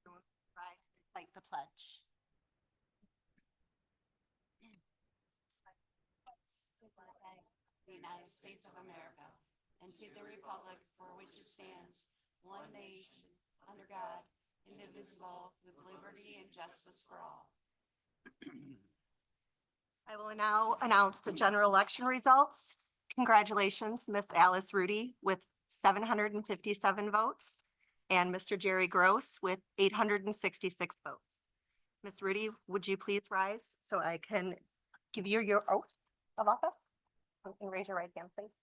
Right, recite the pledge. The United States of America, and to the republic for which it stands, one nation, under God, indivisible, with liberty and justice for all. I will now announce the general election results. Congratulations, Miss Alice Rudy with 757 votes and Mr. Jerry Gross with 866 votes. Miss Rudy, would you please rise so I can give you your oath of office? And raise your right hand, please.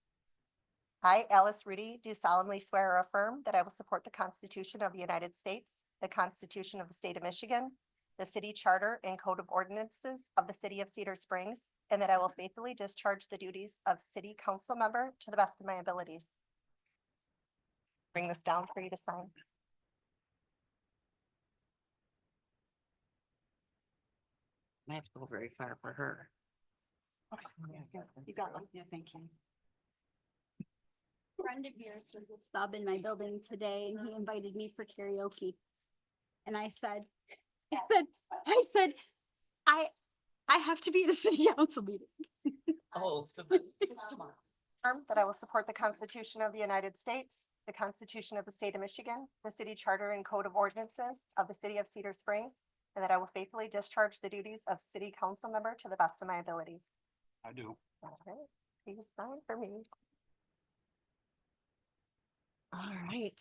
I, Alice Rudy, do solemnly swear or affirm that I will support the Constitution of the United States, the Constitution of the State of Michigan, the City Charter and Code of Ordinances of the City of Cedar Springs, and that I will faithfully discharge the duties of City Council member to the best of my abilities. Bring this down for you to sign. I have to go very far for her. You got one. Yeah, thank you. Friend of yours was a sub in my building today and he invited me for karaoke. And I said, I have to be at a city council meeting. Oh, so Affirm that I will support the Constitution of the United States, the Constitution of the State of Michigan, the City Charter and Code of Ordinances of the City of Cedar Springs, and that I will faithfully discharge the duties of City Council member to the best of my abilities. I do. All right, please sign for me. All right.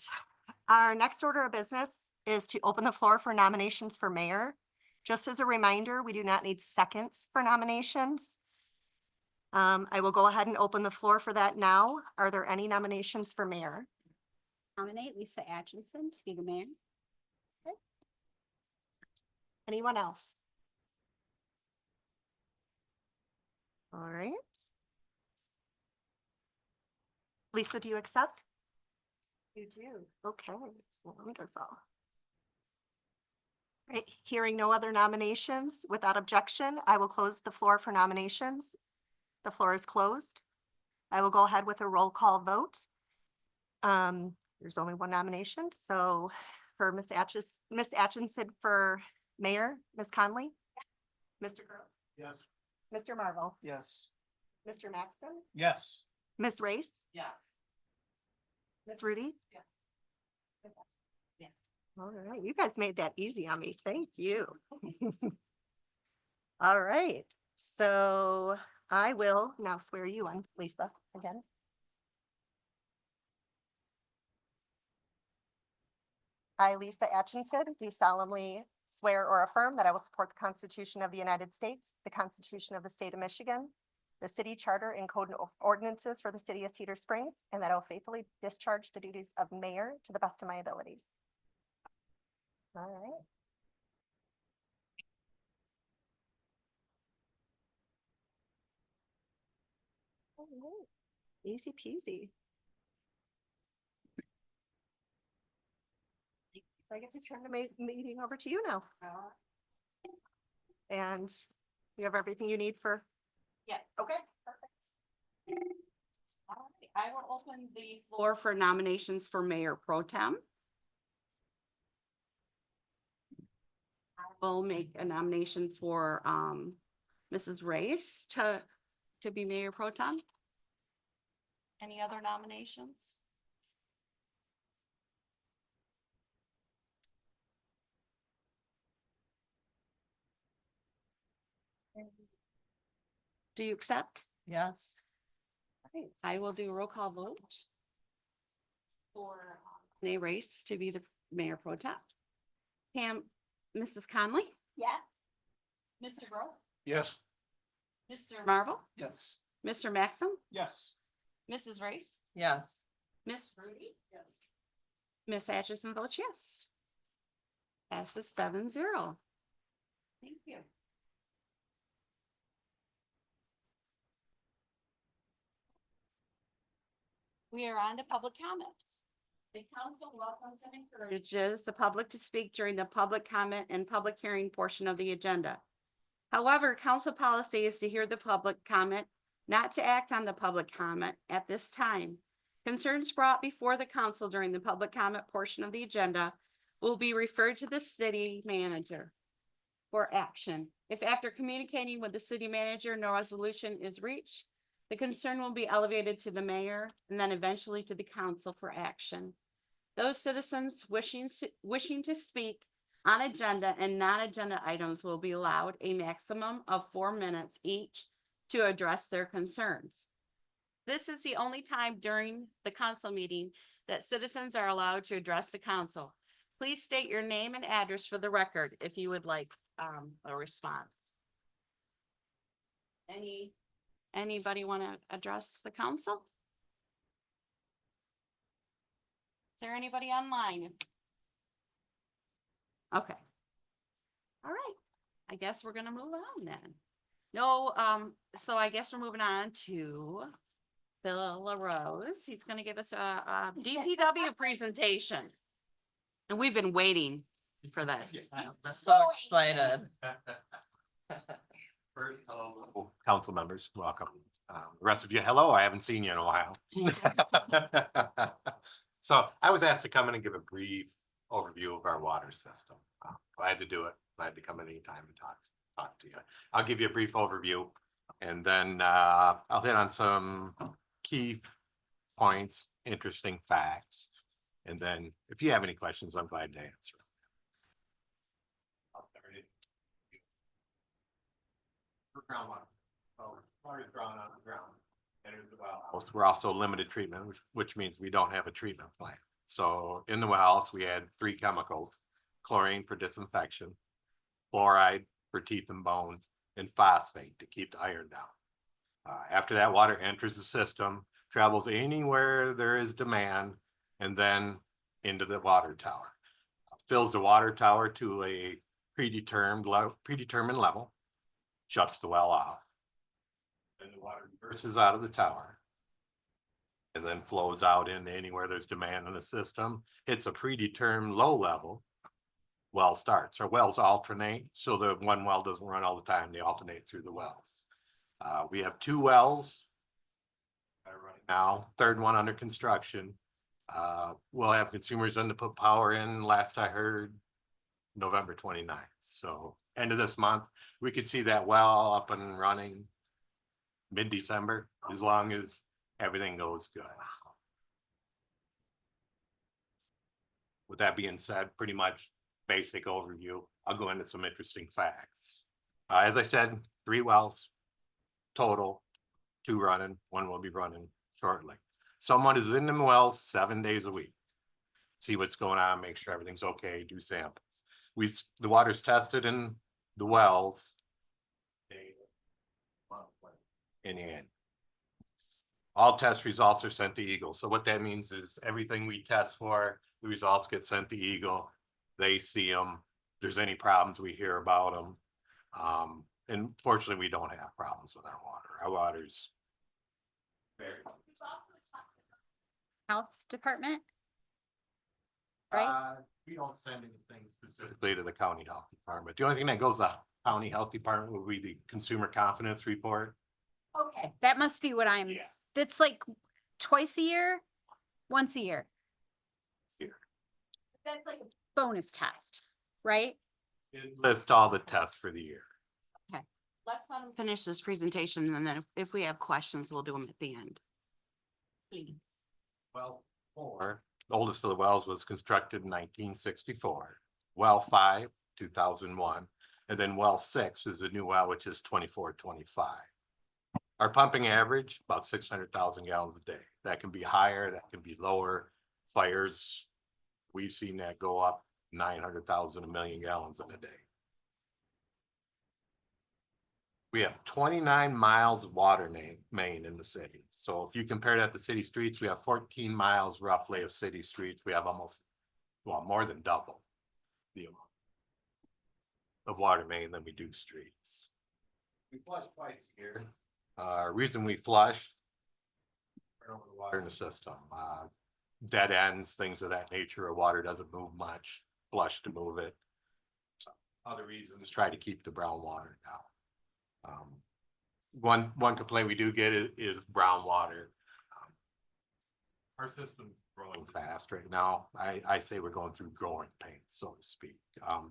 Our next order of business is to open the floor for nominations for mayor. Just as a reminder, we do not need seconds for nominations. I will go ahead and open the floor for that now. Are there any nominations for mayor? Nominate Lisa Atchison to be the mayor. Anyone else? All right. Lisa, do you accept? You do. Okay, wonderful. Right, hearing no other nominations, without objection, I will close the floor for nominations. The floor is closed. I will go ahead with a roll call vote. There's only one nomination, so for Miss Atchison for mayor, Ms. Conley? Mr. Gross? Yes. Mr. Marvel? Yes. Mr. Maxon? Yes. Ms. Race? Yes. Ms. Rudy? Yes. Yeah. All right, you guys made that easy on me. Thank you. All right, so I will now swear you in, Lisa, again. I, Lisa Atchison, do solemnly swear or affirm that I will support the Constitution of the United States, the Constitution of the State of Michigan, the City Charter and Code of Ordinances for the City of Cedar Springs, and that I will faithfully discharge the duties of mayor to the best of my abilities. All right. All right. Easy peasy. So I get to turn the meeting over to you now. And you have everything you need for? Yeah. Okay, perfect. All right, I will open the floor for nominations for Mayor Pro Tem. I will make a nomination for Mrs. Race to be Mayor Pro Tem. Any other nominations? Do you accept? Yes. Right, I will do a roll call vote for Renee Race to be the Mayor Pro Tem. Pam, Mrs. Conley, Yes. Mr. Gross, Yes. Mr. Marvel, Yes. Mr. Maxim, Yes. Mrs. Race, Yes. Miss Rudy. Yes. Miss Atchison votes yes. Passes 7-0. Thank you. We are on to public comments. The council welcomes and encourages the public to speak during the public comment and public hearing portion of the agenda. However, council policy is to hear the public comment, not to act on the public comment at this time. Concerns brought before the council during the public comment portion of the agenda will be referred to the city manager for action. If after communicating with the city manager, no resolution is reached, the concern will be elevated to the mayor and then eventually to the council for action. Those citizens wishing to speak on agenda and non-agenda items will be allowed a maximum of 4 minutes each to address their concerns. This is the only time during the council meeting that citizens are allowed to address the council. Please state your name and address for the record if you would like a response. Anybody want to address the council? Is there anybody online? Okay. All right. I guess we're gonna move on then. No, so I guess we're moving on to Bill LaRose. He's gonna give us a DPW presentation. And we've been waiting for this. So excited. First, hello, council members, welcome. The rest of you, hello, I haven't seen you in a while. So I was asked to come in and give a brief overview of our water system. Glad to do it, glad to come in anytime and talk to you. I'll give you a brief overview and then I'll hit on some key points, interesting facts. And then if you have any questions, I'm glad to answer. I'll start it. For groundwater. So water is drawn on the ground. Enters the well house. We're also limited treatment, which means we don't have a treatment plant. So in the well house, we had 3 chemicals: chlorine for disinfection, fluoride for teeth and bones, and phosphate to keep the iron down. After that, water enters the system, travels anywhere there is demand, and then into the water tower. Fills the water tower to a predetermined level, shuts the well off. Then the water bursts out of the tower and then flows out into anywhere there's demand in the system, hits a predetermined low level, well starts. Our wells alternate, so the one well doesn't run all the time, they alternate through the wells. We have 2 wells right now, 3rd one under construction. We'll have consumers in to put power in, last I heard, November 29th. So end of this month, we could see that well up and running mid-December, as long as everything goes good. With that being said, pretty much basic overview. I'll go into some interesting facts. As I said, 3 wells total, 2 running, 1 will be running shortly. Someone is in the wells 7 days a week. See what's going on, make sure everything's okay, do samples. The water's tested in the wells in the end. All test results are sent to Eagle. So what that means is everything we test for, the results get sent to Eagle. They see them. If there's any problems, we hear about them. And fortunately, we don't have problems with our water. Our water's very. Health department? Right? We don't send anything specifically to the county health department. The only thing that goes to the county health department would be the consumer confidence report. Okay, that must be what Yeah. that's like twice a year, once a year. Here. That's like a bonus test, right? It lists all the tests for the year. Let's let him finish this presentation and then if we have questions, we'll do them at the end. Please. Well, 4, the oldest of the wells was constructed in 1964. Well 5, 2001, and then well 6 is a new well, which is 24-25. Our pumping average, about 600,000 gallons a day. That can be higher, that can be lower. Fires, we've seen that go up 900,000, 1 million gallons in a day. We have 29 miles of water main in the city. So if you compare that to city streets, we have 14 miles roughly of city streets. We have almost, well, more than double the amount of water main than we do streets. We flush twice a year. Reason we flush, turn over the water in the system, dead ends, things of that nature, or water doesn't move much, flush to move it. So other reasons, try to keep the brown water down. One complaint we do get is brown water. Our system growing fast right now. I say we're going through growing pains, so to speak.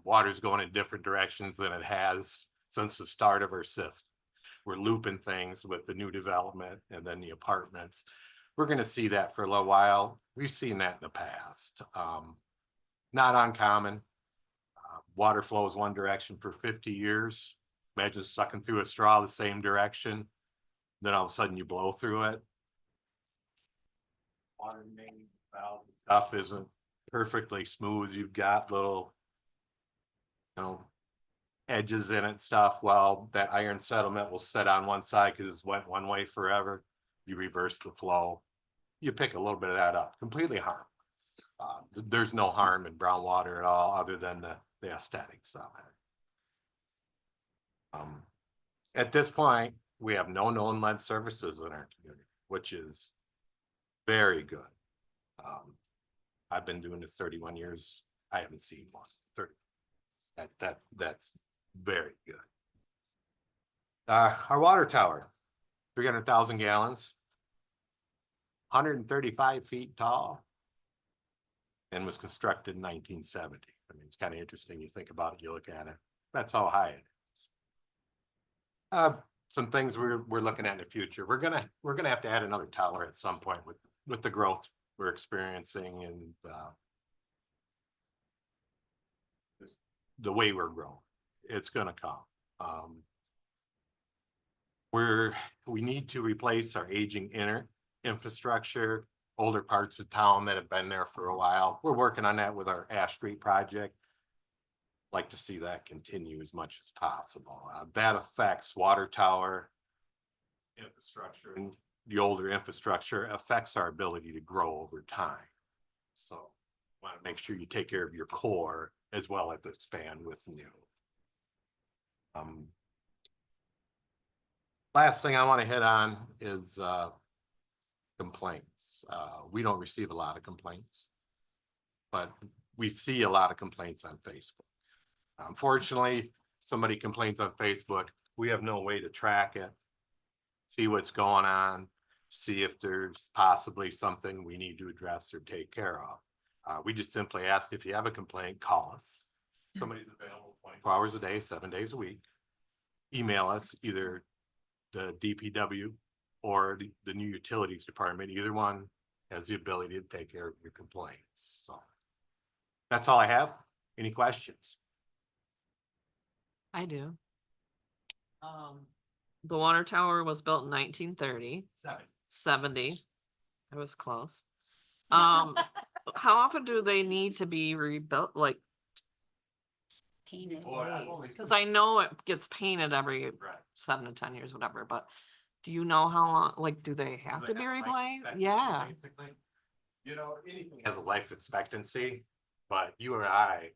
Water's going in different directions than it has since the start of our system. We're looping things with the new development and then the apartments. We're gonna see that for a little while. We've seen that in the past. Not uncommon. Water flows one direction for 50 years. Imagine sucking through a straw the same direction. Then all of a sudden you blow through it. Water main valve stuff isn't perfectly smooth. You've got little, edges in it stuff. Well, that iron settlement will sit on one side because it's went one way forever. You reverse the flow. You pick a little bit of that up, completely harmless. There's no harm in brown water at all, other than the aesthetics of it. At this point, we have no known lead services in our community, which is very good. I've been doing this 31 years. I haven't seen one. 30. That's very good. Our water tower, 300,000 gallons, 135 feet tall, and was constructed in 1970. I mean, it's kind of interesting. You think about it, you look at it. That's how high it is. Some things we're looking at in the future. We're gonna have to add another tower at some point with the growth we're experiencing and the way we're growing. It's gonna come. We need to replace our aging infrastructure, older parts of town that have been there for a while. We're working on that with our Ash Street project. Like to see that continue as much as possible. That affects water tower infrastructure, and the older infrastructure affects our ability to grow over time. So want to make sure you take care of your core as well as expand with new. Last thing I want to hit on is complaints. We don't receive a lot of complaints, but we see a lot of complaints on Facebook. Unfortunately, somebody complains on Facebook, we have no way to track it, see what's going on, see if there's possibly something we need to address or take care of. We just simply ask, if you have a complaint, call us. Somebody's available 24 hours a day, 7 days a week. Email us, either the DPW or the new utilities department. Either one has the ability to take care of your complaints. So that's all I have. Any questions? I do. The water tower was built in 1930, 70. I was close. How often do they need to be rebuilt? Like, Painted. because I know it gets painted every Right. 7 to 10 years, whatever, but do you know how long, like, do they have to be replaced? Yeah. Basically. Anything has a life expectancy, but you or I,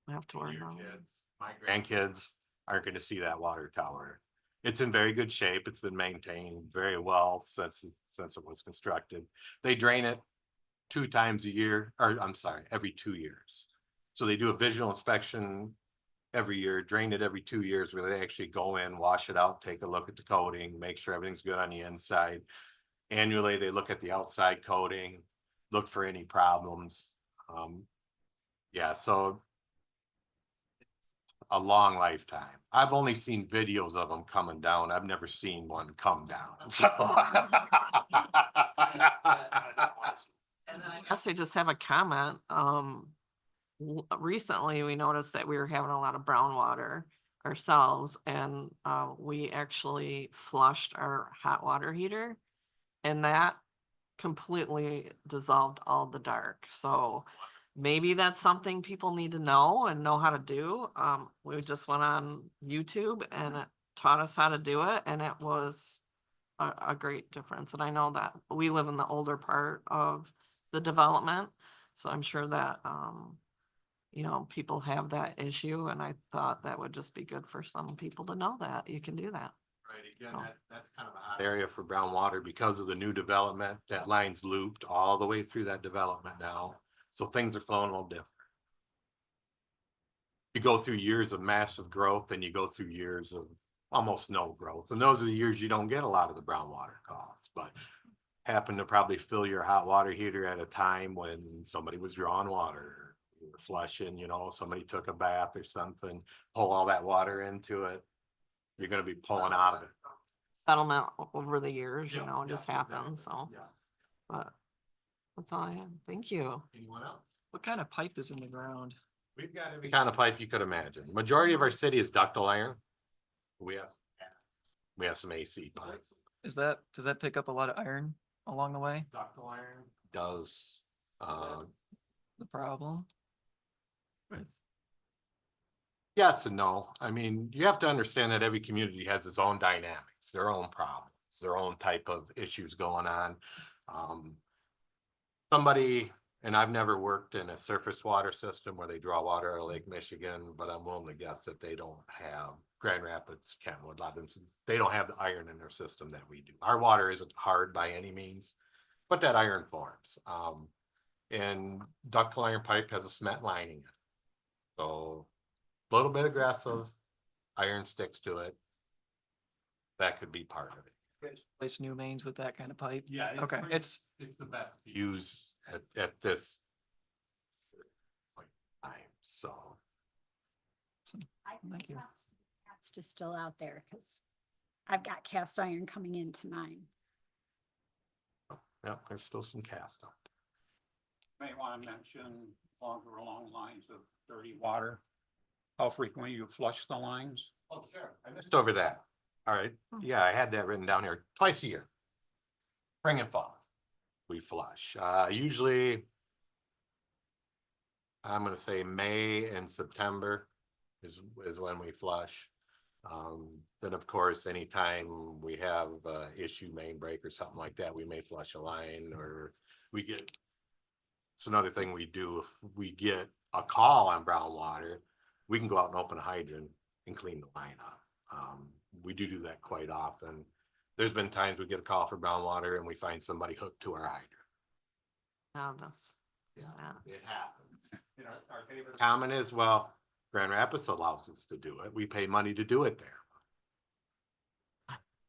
I have to worry your about it. kids, my grandkids aren't going to see that water tower. It's in very good shape. It's been maintained very well since it was constructed. They drain it 2 times a year, or I'm sorry, every 2 years. So they do a visual inspection every year, drain it every 2 years, where they actually go in, wash it out, take a look at the coating, make sure everything's good on the inside. Annually, they look at the outside coating, look for any problems. Yeah, so a long lifetime. I've only seen videos of them coming down. I've never seen one come down. So. And I guess I just have a comment. Recently we noticed that we were having a lot of brown water ourselves, and we actually flushed our hot water heater, and that completely dissolved all the dark. So maybe that's something people need to know and know how to do. We just went on YouTube and it taught us how to do it, and it was a great difference. And I know that we live in the older part of the development, so I'm sure that people have that issue, and I thought that would just be good for some people to know that you can do that. Right, again, that's kind of a hot area for brown water because of the new development. That line's looped all the way through that development now. So things are flowing a little different. You go through years of massive growth, and you go through years of almost no growth. And those are the years you don't get a lot of the brown water costs. But happened to probably fill your hot water heater at a time when somebody was drawing water. You were flushing, somebody took a bath or something, pull all that water into it. You're gonna be pulling out of it. Settlement over the years, Yeah, it just yeah, happens, exactly. so, Yeah. but that's all I have. Thank you. Anyone else? What kind of pipe is in the ground? We've got every kind of pipe you could imagine. Majority of our city is ductile iron. We have some AC pipes. Does that pick up a lot of iron along the way? Ductile iron does, The problem? yes and no. I mean, you have to understand that every community has its own dynamics, their own problems, their own type of issues going on. Somebody, and I've never worked in a surface water system where they draw water out of Lake Michigan, but I'm willing to guess that they don't have Grand Rapids, Kentwood, Levinson. They don't have the iron in their system that we do. Our water isn't hard by any means, but that iron forms. And ductile iron pipe has a cement lining in it. So a little bit aggressive, iron sticks to it. That could be part of it. Place new mains with that kind of pipe? Yeah. Okay, it's, the best. to Use at this time, so. I Thank you. Cast is still out there because I've got cast iron coming into mine. Yeah, there's still some cast on. May want to mention along lines of dirty water. How frequently you flush the lines? Oh, sure. I missed over that. All right, yeah, I had that written down here, twice a year. Spring and fall, we flush, usually. I'm gonna say May and September is when we flush. Then of course, anytime we have issue main break or something like that, we may flush a line or we get. It's another thing we do if we get a call on brown water, we can go out and open a hydrant and clean the line up. We do that quite often. There's been times we get a call for brown water and we find somebody hooked to our hydrant. Yeah, that's, Yeah, yeah. it happens. Our favorite comment is, well, Grand Rapids allows us to do it. We pay money to do it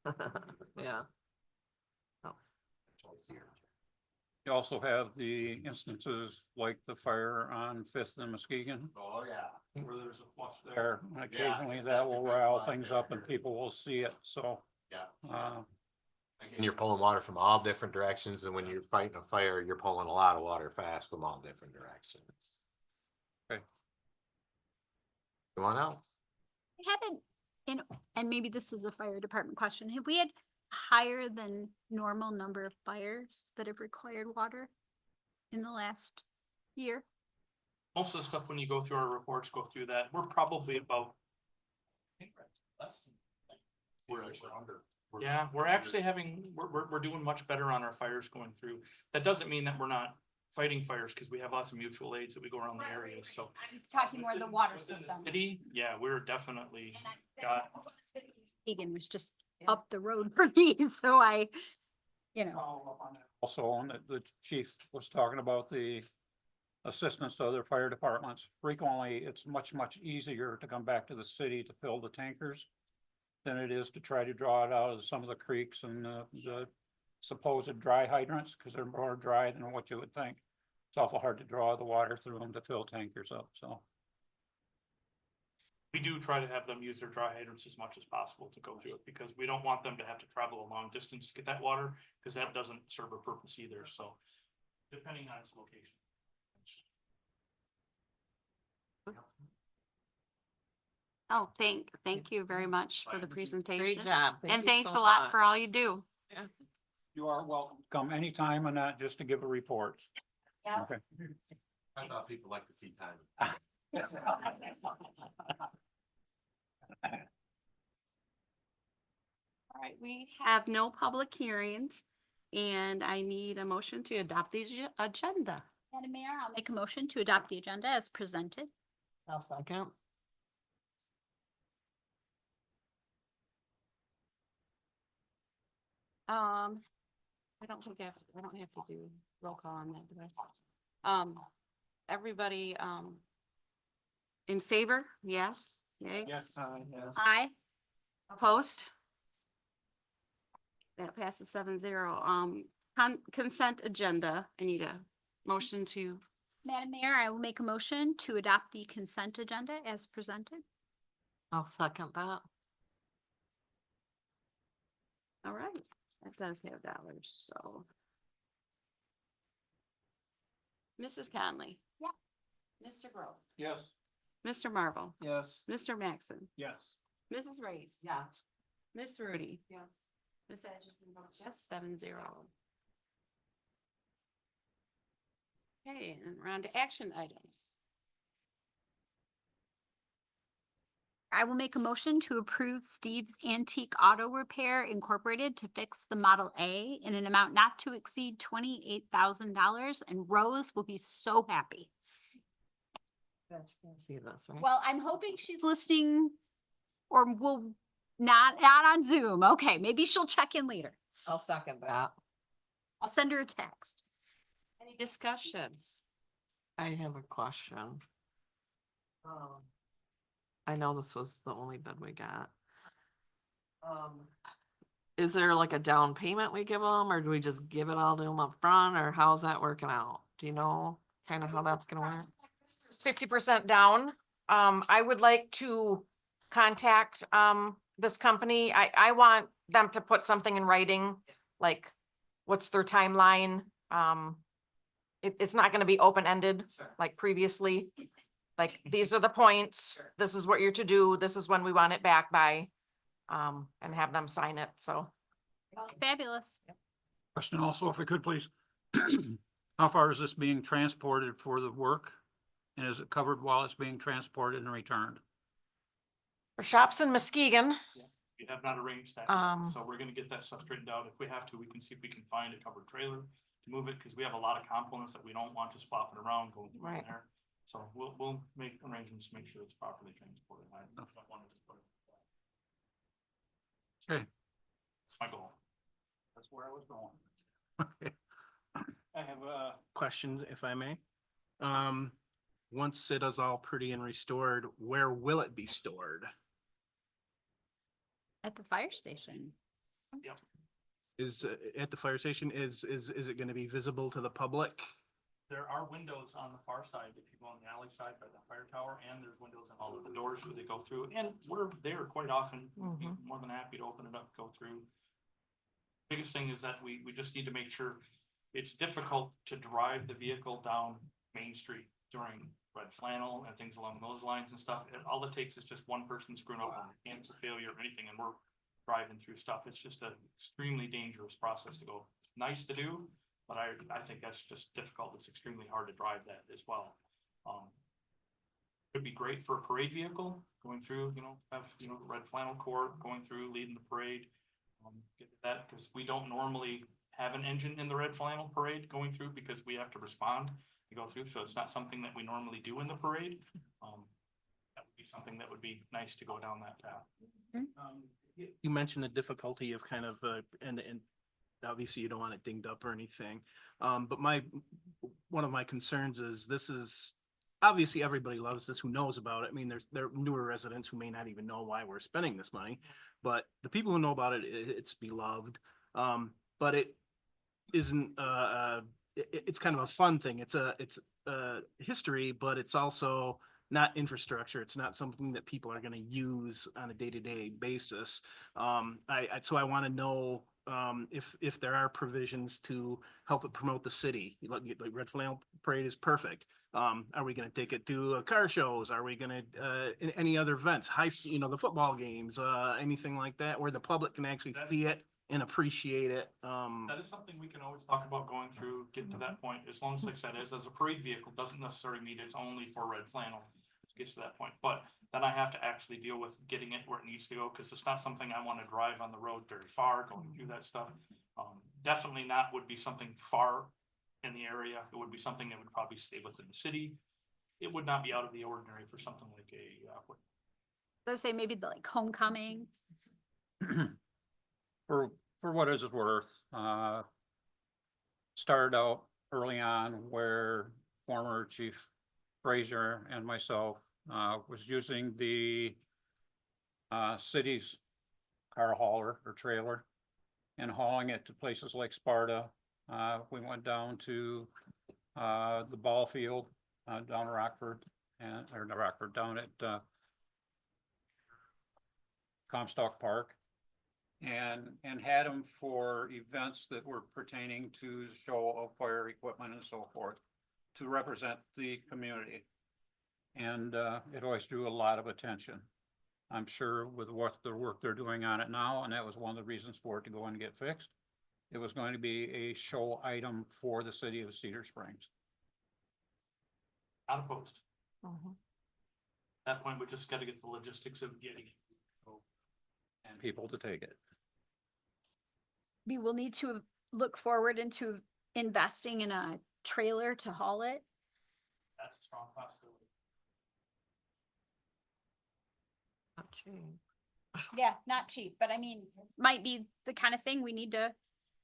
there. Yeah. You also have the instances like the fire on Fifth and Muskegon, Oh, yeah. where there's a flush there. And occasionally that will rile things up and people will see it, so. Yeah. And you're pulling water from all different directions, and when you're fighting a fire, you're pulling a lot of water fast from all different directions. Okay. You want out? We haven't, and maybe this is a fire department question, have we had higher than normal number of fires that have required water in the last year? Most of the stuff, when you go through our reports, go through that, we're probably about. I think we're less than- We're under. Yeah, we're actually having, we're doing much better on our fires going through. That doesn't mean that we're not fighting fires, because we have lots of mutual aids that we go around the area, so. I'm talking more the water Within the system. City, yeah, we're definitely, And got, Egan was just up the road for me, so I, also, and the chief was talking about the assistance to other fire departments. Frequently, it's much easier to come back to the city to fill the tankers than it is to try to draw it out of some of the creeks and the supposed dry hydrants, because they're more dry than what you would think. It's awful hard to draw the water through them to fill tankers up, so. we do try to have them use their dry hydrants as much as possible to go through it, because we don't want them to have to travel a long distance to get that water, because that doesn't serve a purpose either, so. Depending on its location. Oh, thank you very much for the presentation. Great job. Thank And you thanks so a lot much. for all you do. You are welcome. Come anytime and not just to give a report. Yeah. Okay. I thought people like to see time. All right, we have no public hearings, and I need a motion to adopt the agenda. Madam Mayor, I'll make a motion to adopt the agenda as presented. I'll second. I don't think I don't have to do roll call on that, do I? Everybody, in favor? Yes, yay, Yes. Yes. Aye. opposed? That passes 7-0. consent agenda. I need a motion to, Madam Mayor, I will make a motion to adopt the consent agenda as presented. I'll second that. all right, that does have dollars, so. Mrs. Conley. Yeah. Mr. Grove. Yes. Mr. Marvel. Yes. Mr. Maxon. Yes. Mrs. Race. Yes. Miss Rudy. Yes. Miss Atchison votes yes, 7-0. Okay, and we're on to action items. I will make a motion to approve Steve's Antique Auto Repair Incorporated to fix the Model A in an amount not to exceed $28,000, and Rose will be so happy. See this, right? Well, I'm hoping she's listening or will not on Zoom. Okay, maybe she'll check in later. I'll second that. I'll send her a text. Any discussion? I have a question. I know this was the only bid we got. Is there like a down payment we give them, or do we just give it all to them up front, or how's that working out? Do you know kind of how that's gonna work? 50% down. I would like to contact, this company. I want them to put something in writing, like what's their timeline? It's not gonna be open-ended like previously. Like, these are the points, this is what you're to do, this is when we want it back by, and have them sign it, so. Fabulous. Question also, if I could, please. How far is this being transported for the work? And is it covered while it's being transported and returned? For shops in Muskegon, We have not arranged that, Um, yet, so we're gonna get that stuff straightened out. If we have to, we can see if we can find a covered trailer to move it, because we have a lot of components that we don't want just flopping around going through in Right. there. So we'll make arrangements to make sure it's properly transported. I don't want to just put it. Okay. That's my goal. That's where I was going. I have a question, if I may. Once it is all pretty and restored, where will it be stored? At the fire station. Is at the fire station, is it gonna be visible to the public? There are windows on the far side, if you go on the alley side by the fire tower, and there's windows in all of the doors where they go through, and we're there quite often. We'd be more than happy to open it up, go through. Biggest thing is that we just need to make sure it's difficult to drive the vehicle down Main Street during red flannel and things along those lines and stuff. And all it takes is just one person screwing up on a cancer failure or anything, and we're driving through stuff. It's just an extremely dangerous process to go. Nice to do, but I think that's just difficult. It's extremely hard to drive that as well. Could be great for a parade vehicle going through, have, red flannel cord going through, leading the parade. Get that, because we don't normally have an engine in the red flannel parade going through, because we have to respond to go through. So it's not something that we normally do in the parade. That would be something that would be nice to go down that path. You mentioned the difficulty of kind of, and obviously you don't want it dinged up or anything. But one of my concerns is this is, obviously everybody loves this who knows about it. I mean, there are newer residents who may not even know why we're spending this money. But the people who know about it, it's beloved. But it isn't, it's kind of a fun thing. It's a history, but it's also not infrastructure. It's not something that people are going to use on a day-to-day basis. So I want to know if there are provisions to help it promote the city. Like Red Flannel Parade is perfect. Are we going to take it to car shows? Are we going to any other events, the football games, anything like that, where the public can actually see it and appreciate it? That is something we can always talk about going through, get to that point, as long as, like I said, as a parade vehicle, doesn't necessarily mean it's only for red flannel. It gets to that point, but then I have to actually deal with getting it where it needs to go, because it's not something I want to drive on the road very far, going through that stuff. Definitely not would be something far in the area. It would be something that would probably stay within the city. It would not be out of the ordinary for something like So say maybe the like homecoming. For what is it worth, started out early on where former Chief Frazier and myself was using the city's car hauler or trailer and hauling it to places like Sparta We went down to, the ball field, down in Rockford or not Rockford, down at, Comstock Park. And had them for events that were pertaining to show of fire equipment and so forth to represent the community. And, it always drew a lot of attention. I'm sure with what the work they're doing on it now, and that was one of the reasons for it to go and get fixed. It was going to be a show item for the city of Cedar Springs. Not opposed. Mhm. At that point, we just gotta get the logistics of getting it. And people to take it. We will need to look forward into investing in a trailer to haul it. That's a strong possibility. Not cheap. Yeah, not cheap, but I mean, might be the kind of thing we need to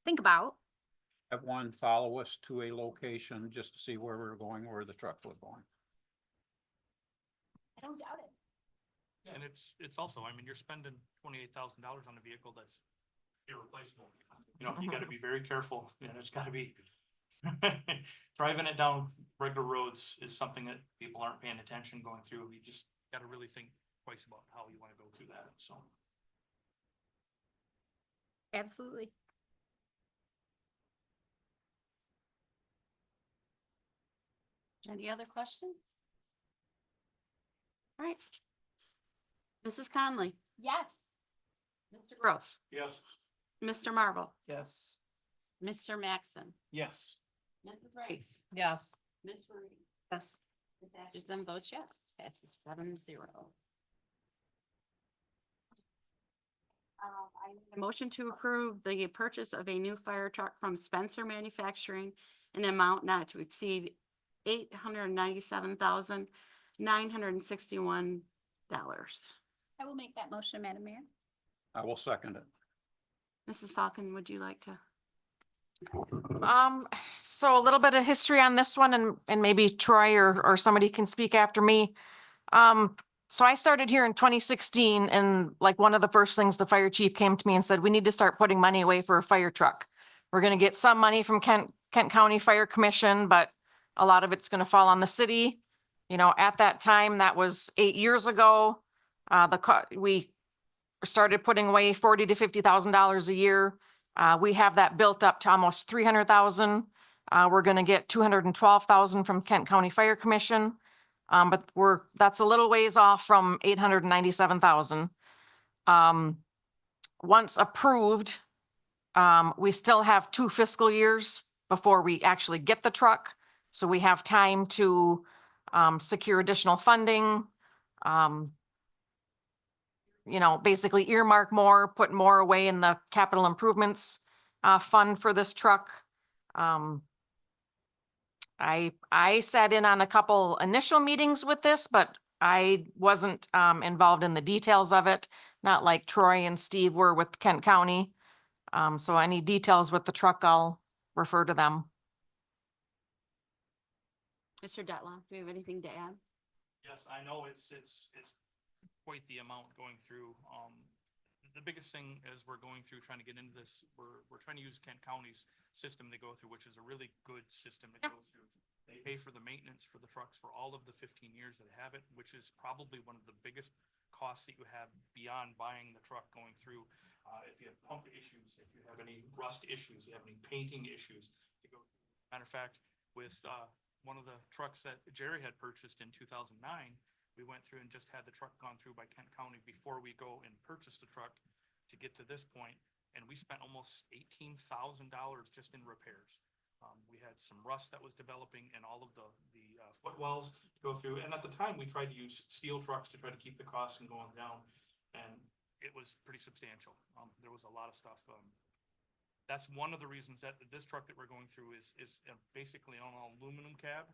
think about. Have one follow us to a location just to see where we're going, where the truck was going. I don't doubt it. Yeah, and it's also, I mean, you're spending $28,000 on a vehicle that's irreplaceable. You know, you gotta be very careful, and it's gotta be. Driving it down regular roads is something that people aren't paying attention going through. You just gotta really think twice about how you wanna go through that, so. Absolutely. Any other questions? All right. Mrs. Conley, Yes. Mr. Gross, Yes. Mr. Marvel, Yes. Mr. Maxon, Yes. Mrs. Rice, Yes. Ms. Reed. Yes. Ms. Atchison votes yes, passes 7-0. I need a motion to approve the purchase of a new fire truck from Spencer Manufacturing in an amount not to exceed $897,961. I will make that motion, Madam Mayor. I will second it. Mrs. Falcon, would you like to? So a little bit of history on this one and maybe Troy or somebody can speak after me. So I started here in 2016 and like one of the first things the fire chief came to me and said, we need to start putting money away for a fire truck. We're gonna get some money from Kent County Fire Commission, but a lot of it's gonna fall on the city. You know, at that time, that was 8 years ago. We started putting away $40,000 to $50,000 a year. We have that built up to almost 300,000. We're gonna get 212,000 from Kent County Fire Commission. But that's a little ways off from 897,000. Once approved, we still have 2 fiscal years before we actually get the truck. So we have time to, secure additional funding. You know, basically earmark more, put more away in the capital improvements, fund for this truck. I sat in on a couple initial meetings with this, but I wasn't involved in the details of it, not like Troy and Steve were with Kent County. So any details with the truck, I'll refer to them. Mr. Dutlow, do you have anything to add? Yes, I know it's quite the amount going through. The biggest thing as we're going through, trying to get into this, we're trying to use Kent County's system they go through, which is a really good system to go through. They pay for the maintenance for the trucks for all of the 15 years that they have it, which is probably one of the biggest costs that you have beyond buying the truck going through. If you have pump issues, if you have any rust issues, you have any painting issues, to go. Matter of fact, with one of the trucks that Jerry had purchased in 2009, we went through and just had the truck gone through by Kent County before we go and purchase the truck to get to this point, and we spent almost $18,000 just in repairs. We had some rust that was developing and all of the footwells to go through, and at the time, we tried to use steel trucks to try to keep the costs from going down, and it was pretty substantial. There was a lot of stuff. That's one of the reasons that this truck that we're going through is basically on an aluminum cab.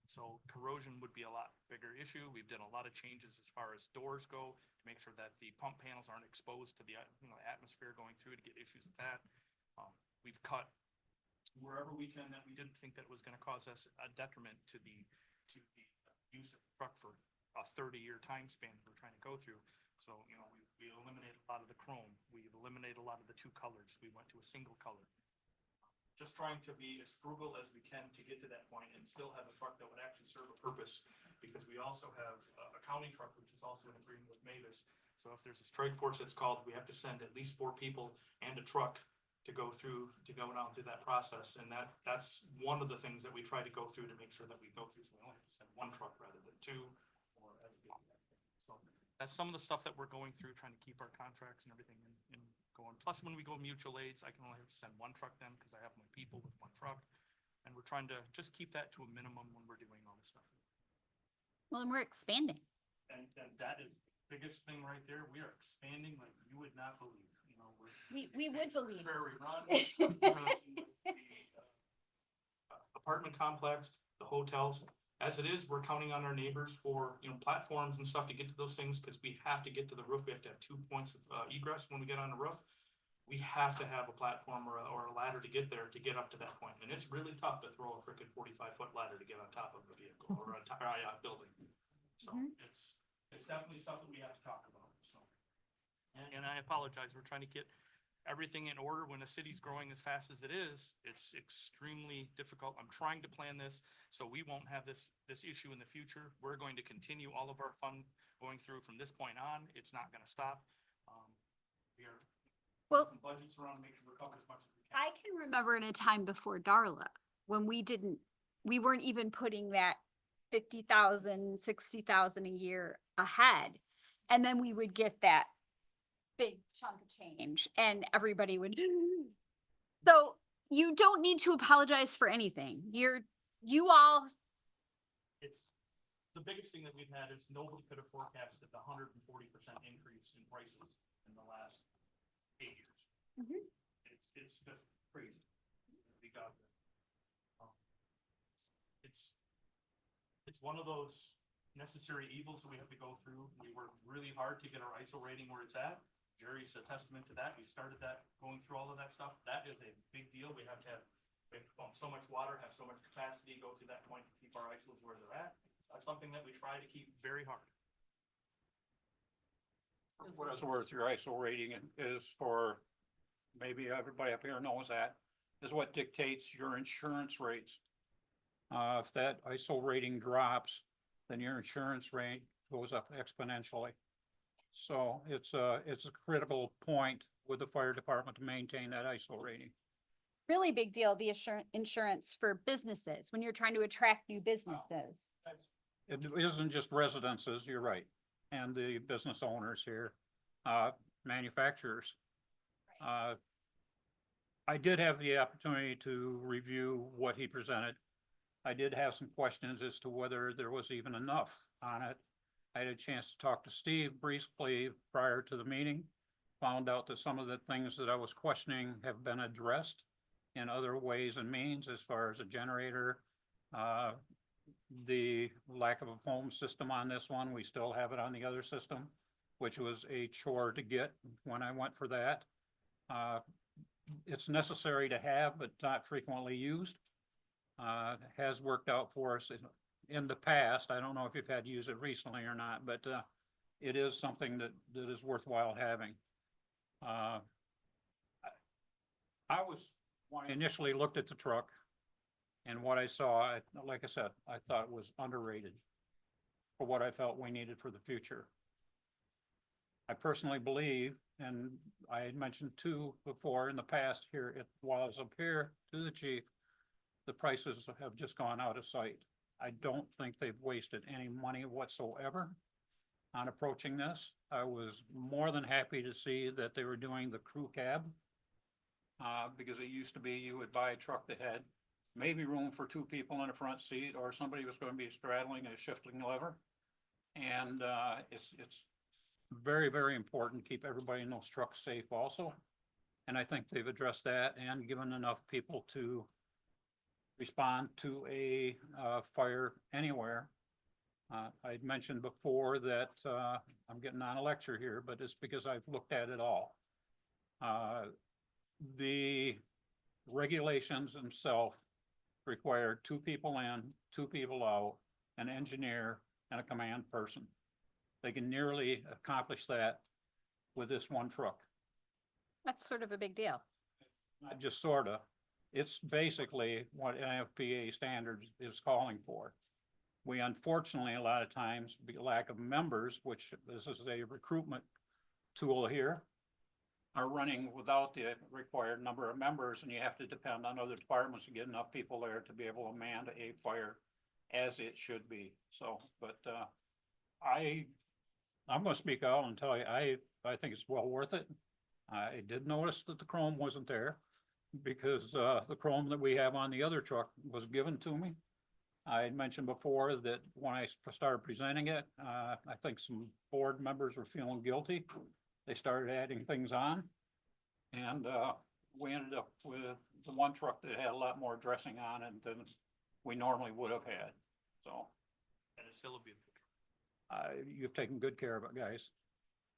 So corrosion would be a lot bigger issue. We've done a lot of changes as far as doors go to make sure that the pump panels aren't exposed to the atmosphere going through to get issues with that. We've cut wherever we can that we didn't think that was going to cause us a detriment to the use of the truck for a 30-year time span we're trying to go through. So, we eliminated a lot of the chrome. We've eliminated a lot of the 2 colors. We went to a single color. just trying to be as frugal as we can to get to that point and still have a truck that would actually serve a purpose. Because we also have a county truck, which is also in agreement with Mavis. So if there's a strike force that's called, we have to send at least 4 people and a truck to go down through that process. And that's one of the things that we try to go through to make sure that we go through. So we only have to send 1 truck rather than 2. Or as we do that. So that's some of the stuff that we're going through, trying to keep our contracts and everything in going. Plus, when we go mutual aids, I can only have to send 1 truck then because I have my people with 1 truck. And we're trying to just keep that to a minimum when we're doing all this stuff. Well, and we're expanding. And that is the biggest thing right there. We are expanding like you would not believe, you know, we're. We would believe. Prairie Run, the, apartment complex, the hotels. As it is, we're counting on our neighbors for, you know, platforms and stuff to get to those things, because we have to get to the roof. We have to have 2 points of egress when we get on the roof. We have to have a platform or a ladder to get there, to get up to that point. And it's really tough to throw a frickin' 45-foot ladder to get on top of a vehicle or a building. So it's definitely something we have to talk about, so. And I apologize, we're trying to get everything in order. When a city's growing as fast as it is, it's extremely difficult. I'm trying to plan this so we won't have this issue in the future. We're going to continue all of our fund going through from this point on. It's not gonna stop. We are Well, putting budgets around to make sure we cover as much as we can. I can remember in a time before Darla, when we weren't even putting that 50,000, 60,000 a year ahead. And then we would get that big chunk of change and everybody would. So you don't need to apologize for anything. You all, It's, the biggest thing that we've had is nobody could have forecasted the 140% increase in prices in the last 8 years. Mhm. It's just crazy. We got, it's one of those necessary evils that we have to go through. We work really hard to get our ISO rating where it's at. Jerry's a testament to that. We started that, going through all of that stuff. That is a big deal. We have to pump so much water, have so much capacity, go through that point to keep our ISOs where they're at. That's something that we try to keep very hard. What it's worth, your ISO rating is for, maybe everybody up here knows that, is what dictates your insurance rates. If that ISO rating drops, then your insurance rate goes up exponentially. So it's a critical point with the fire department to maintain that ISO rating. really big deal, the insurance for businesses, when you're trying to attract new businesses. It isn't just residences, you're right, and the business owners here, manufacturers. I did have the opportunity to review what he presented. I did have some questions as to whether there was even enough on it. I had a chance to talk to Steve briefly prior to the meeting, found out that some of the things that I was questioning have been addressed in other ways and means, as far as a generator, the lack of a foam system on this one. We still have it on the other system, which was a chore to get when I went for that. It's necessary to have, but not frequently used. Has worked out for us in the past. I don't know if you've had to use it recently or not, but it is something that is worthwhile having. I when I initially looked at the truck and what I saw, like I said, I thought it was underrated for what I felt we needed for the future. I personally believe, and I had mentioned too before in the past here, while I was up here to the chief, the prices have just gone out of sight. I don't think they've wasted any money whatsoever on approaching this. I was more than happy to see that they were doing the crew cab. Because it used to be you would buy a truck that had maybe room for 2 people in the front seat, or somebody was going to be straddling a shifting lever. And it's very, very important to keep everybody in those trucks safe also. And I think they've addressed that and given enough people to respond to a fire anywhere. I'd mentioned before that I'm getting on a lecture here, but it's because I've looked at it all. The regulations themselves require 2 people in, 2 people out, an engineer and a command person. They can nearly accomplish that with this one truck. That's sort of a big deal. Not just sorta. It's basically what NFPA standards is calling for. We unfortunately, a lot of times, lack of members, which this is a recruitment tool here, are running without the required number of members, and you have to depend on other departments to get enough people there to be able to man a fire as it should be. So, but, I'm gonna speak out and tell you, I think it's well worth it. I did notice that the chrome wasn't there because, the chrome that we have on the other truck was given to me. I had mentioned before that when I started presenting it, I think some board members were feeling guilty. They started adding things on. And, we ended up with the one truck that had a lot more dressing on it than we normally would have had, so. And it's still a beautiful. You've taken good care of it, guys,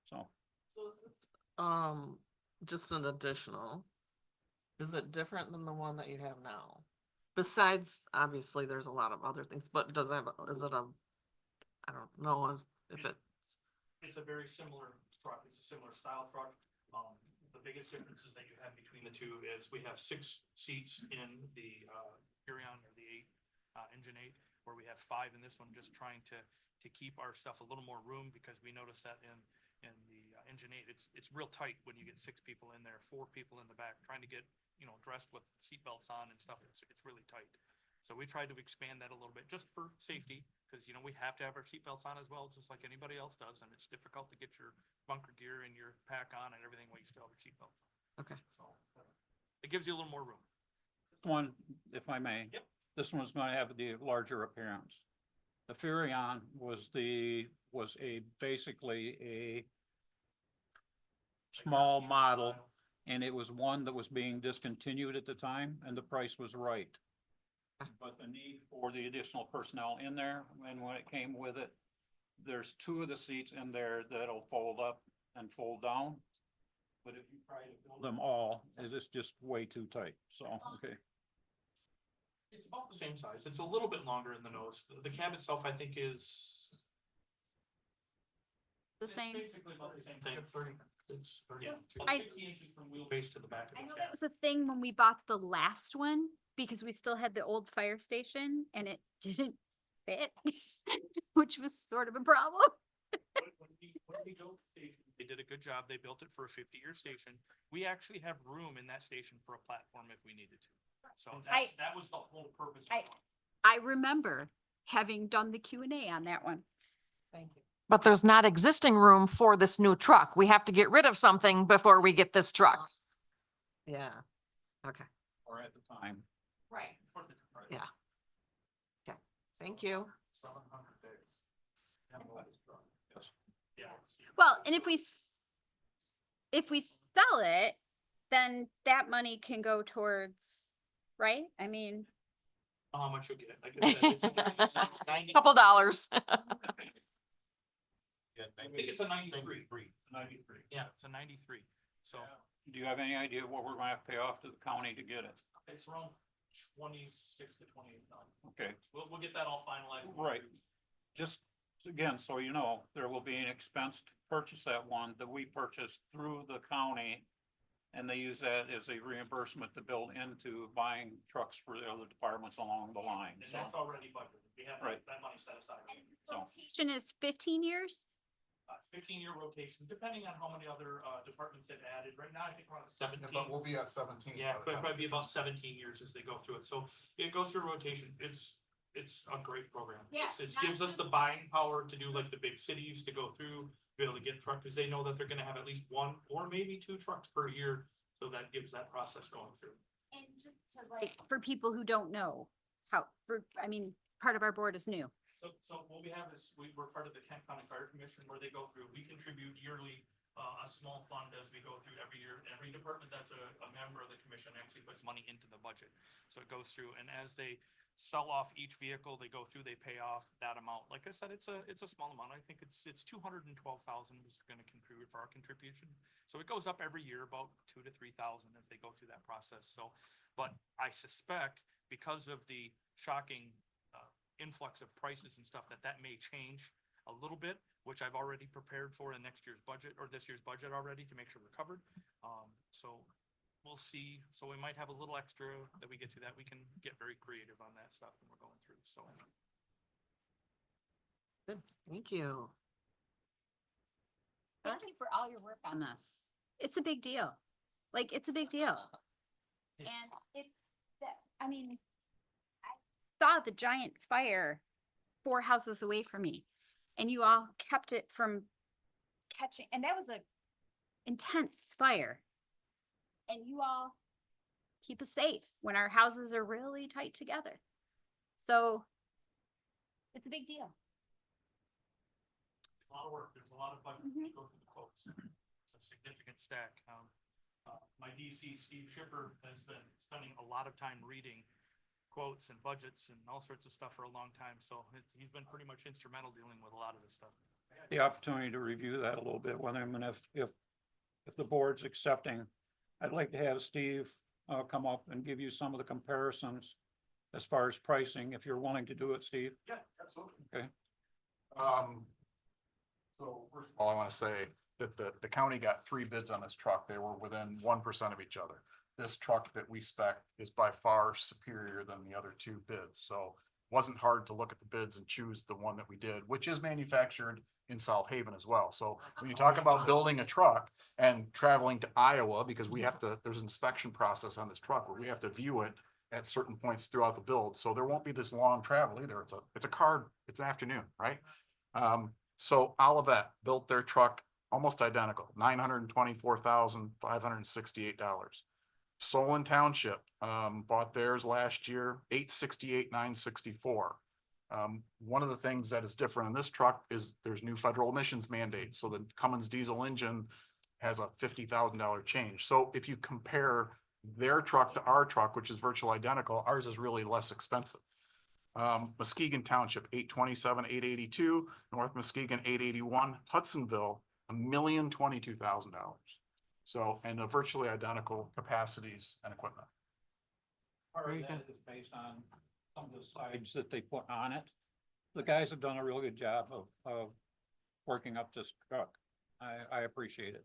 so. So is this, just an additional, is it different than the one that you have now? Besides, obviously, there's a lot of other things, but does it have, is it a, I don't know, if it's, It's a very similar truck. It's a similar style truck. The biggest differences that you have between the two is we have 6 seats in the, Hurion or the 8, engine 8, where we have 5 in this one, just trying to keep our stuff a little more room, because we noticed that in the engine 8, it's real tight when you get 6 people in there, 4 people in the back, trying to get, dressed with seatbelts on and stuff. It's really tight. So we tried to expand that a little bit just for safety, because, we have to have our seatbelts on as well, just like anybody else does. And it's difficult to get your bunker gear and your pack on and everything while you still have your seatbelts on. okay. So it gives you a little more room. One, if I may. Yep. This one's gonna have the larger appearance. The Furion was basically a small model, and it was one that was being discontinued at the time, and the price was right. But the need for the additional personnel in there, and when it came with it, there's 2 of the seats in there that'll fold up and fold down. But if you try to fill them all, it is just way too tight, so, okay. It's about the same size. It's a little bit longer in the nose. The cab itself, I think, is The it's same. basically about the same thing. It's 30, I- 60 inches from wheelbase to the back of I the know cab. that was a thing when we bought the last one, because we still had the old fire station and it didn't fit, which was sort of a problem. When we built the station, they did a good job. They built it for a 50-year station. We actually have room in that station for a platform if we needed to. So that was the whole purpose. of it. I remember having done the Q&A on that one. Thank you. But there's not existing room for this new truck. We have to get rid of something before we get this truck. Yeah, okay, Or at the time. Right. yeah. Okay, thank you. 700 days. Yes. Yeah. Well, and if we sell it, then that money can go towards, right? I mean, How much you'll get. Like I said, it's 90 Couple dollars. I think it's a 93. 93. Yeah, it's a 93. So Do you have any idea what we're gonna have to pay off to the county to get it? it's around 26 to 28,000. Okay, We'll get that all finalized. right. Just again, so you know, there will be an expense to purchase that one that we purchased through the county. And they use that as a reimbursement to build into buying trucks for the other departments along the line, And so. that's already budgeted. We have Right. that money set aside. and So- rotation is 15 years? 15-year rotation, depending on how many other departments they've added. Right now, I think we're on 17. But we'll be at 17. Yeah, by the but time probably we be about finish. 17 years as they go through it. So it goes through rotation. It's a great program. Yeah, It not gives us the buying power to do like the big cities to go through, be able to get truck, because they know that they're gonna have at least 1 or maybe 2 trucks per year. So that gives that process going through. And just to like, for people who don't know I mean, part of our board is new. So what we have is, we're part of the Kent County Fire Commission where they go through, we contribute yearly, a small fund as we go through every year. Every department that's a member of the commission actually puts money into the budget. So it goes through, and as they sell off each vehicle, they go through, they pay off that amount. Like I said, it's a small amount. I think it's 212,000 is gonna contribute for our contribution. So it goes up every year, about 2,000 to 3,000 as they go through that process. So, but I suspect because of the shocking influx of prices and stuff, that may change a little bit, which I've already prepared for in next year's budget or this year's budget already to make sure we're covered. So we'll see. So we might have a little extra that we get to that. We can get very creative on that stuff when we're going through, so. Good, thank you. Thank you for all your work on this. It's a big deal. Like, it's a big deal. And it's that, I mean, I saw the giant fire 4 houses away from me, and you all kept it from catching, and that was a intense fire. And you all keep us safe when our houses are really tight together. So it's a big deal. A lot of work. There's a lot of budgets that go through the quotes. It's a significant stack. My DC, Steve Shipper, has been spending a lot of time reading quotes and budgets and all sorts of stuff for a long time. So he's been pretty much instrumental dealing with a lot of this stuff. The opportunity to review that a little bit with him, and if the board's accepting, I'd like to have Steve come up and give you some of the comparisons as far as pricing, if you're willing to do it, Steve. Yeah, absolutely. Okay. So first of all, I want to say that the county got 3 bids on this truck. They were within 1% of each other. This truck that we spec is by far superior than the other 2 bids. So it wasn't hard to look at the bids and choose the one that we did, which is manufactured in South Haven as well. So when you talk about building a truck and traveling to Iowa, because we have to, there's an inspection process on this truck where we have to view it at certain points throughout the build. So there won't be this long travel either. It's an afternoon, right? So Olivet built their truck almost identical, $924,568. Solon Township bought theirs last year, $868,964. One of the things that is different in this truck is there's new federal emissions mandates. So the Cummins diesel engine has a $50,000 change. So if you compare their truck to our truck, which is virtually identical, ours is really less expensive. Muskegon Township, $827,882, North Muskegon, $881, Hudsonville, $1,022,000. So, and virtually identical capacities and equipment. Part of Very that is based on some of the sides that they put on it. The guys have done a real good job of working up this truck. I appreciate it.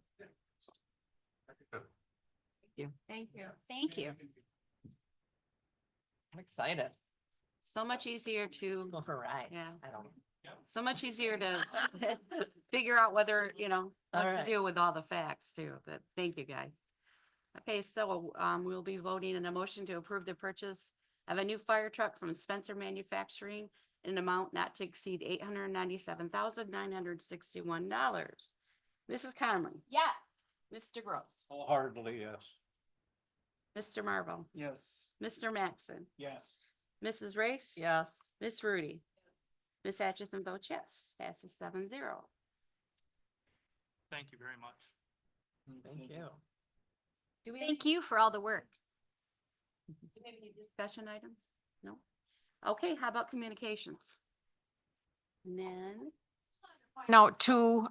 Thank you. Thank you. I'm excited. So much easier to, Go for a ride. yeah, I don't. so much easier to figure out whether, you know, what to Alright. do with all the facts too, but thank you guys. Okay, so, we'll be voting in a motion to approve the purchase of a new fire truck from Spencer Manufacturing in an amount not to exceed $897,961. Mrs. Conley, Yes. Mr. Gross, Wholeheartedly, yes. Mr. Marvel, Yes. Mr. Maxon, Yes. Mrs. Race. Yes. Miss Rudy. Miss Atchison votes yes, passes 7-0. Thank you very much. Thank you. Do we have Thank you for all the work. any discussion items? No? Okay, how about communications? Nan? Note too,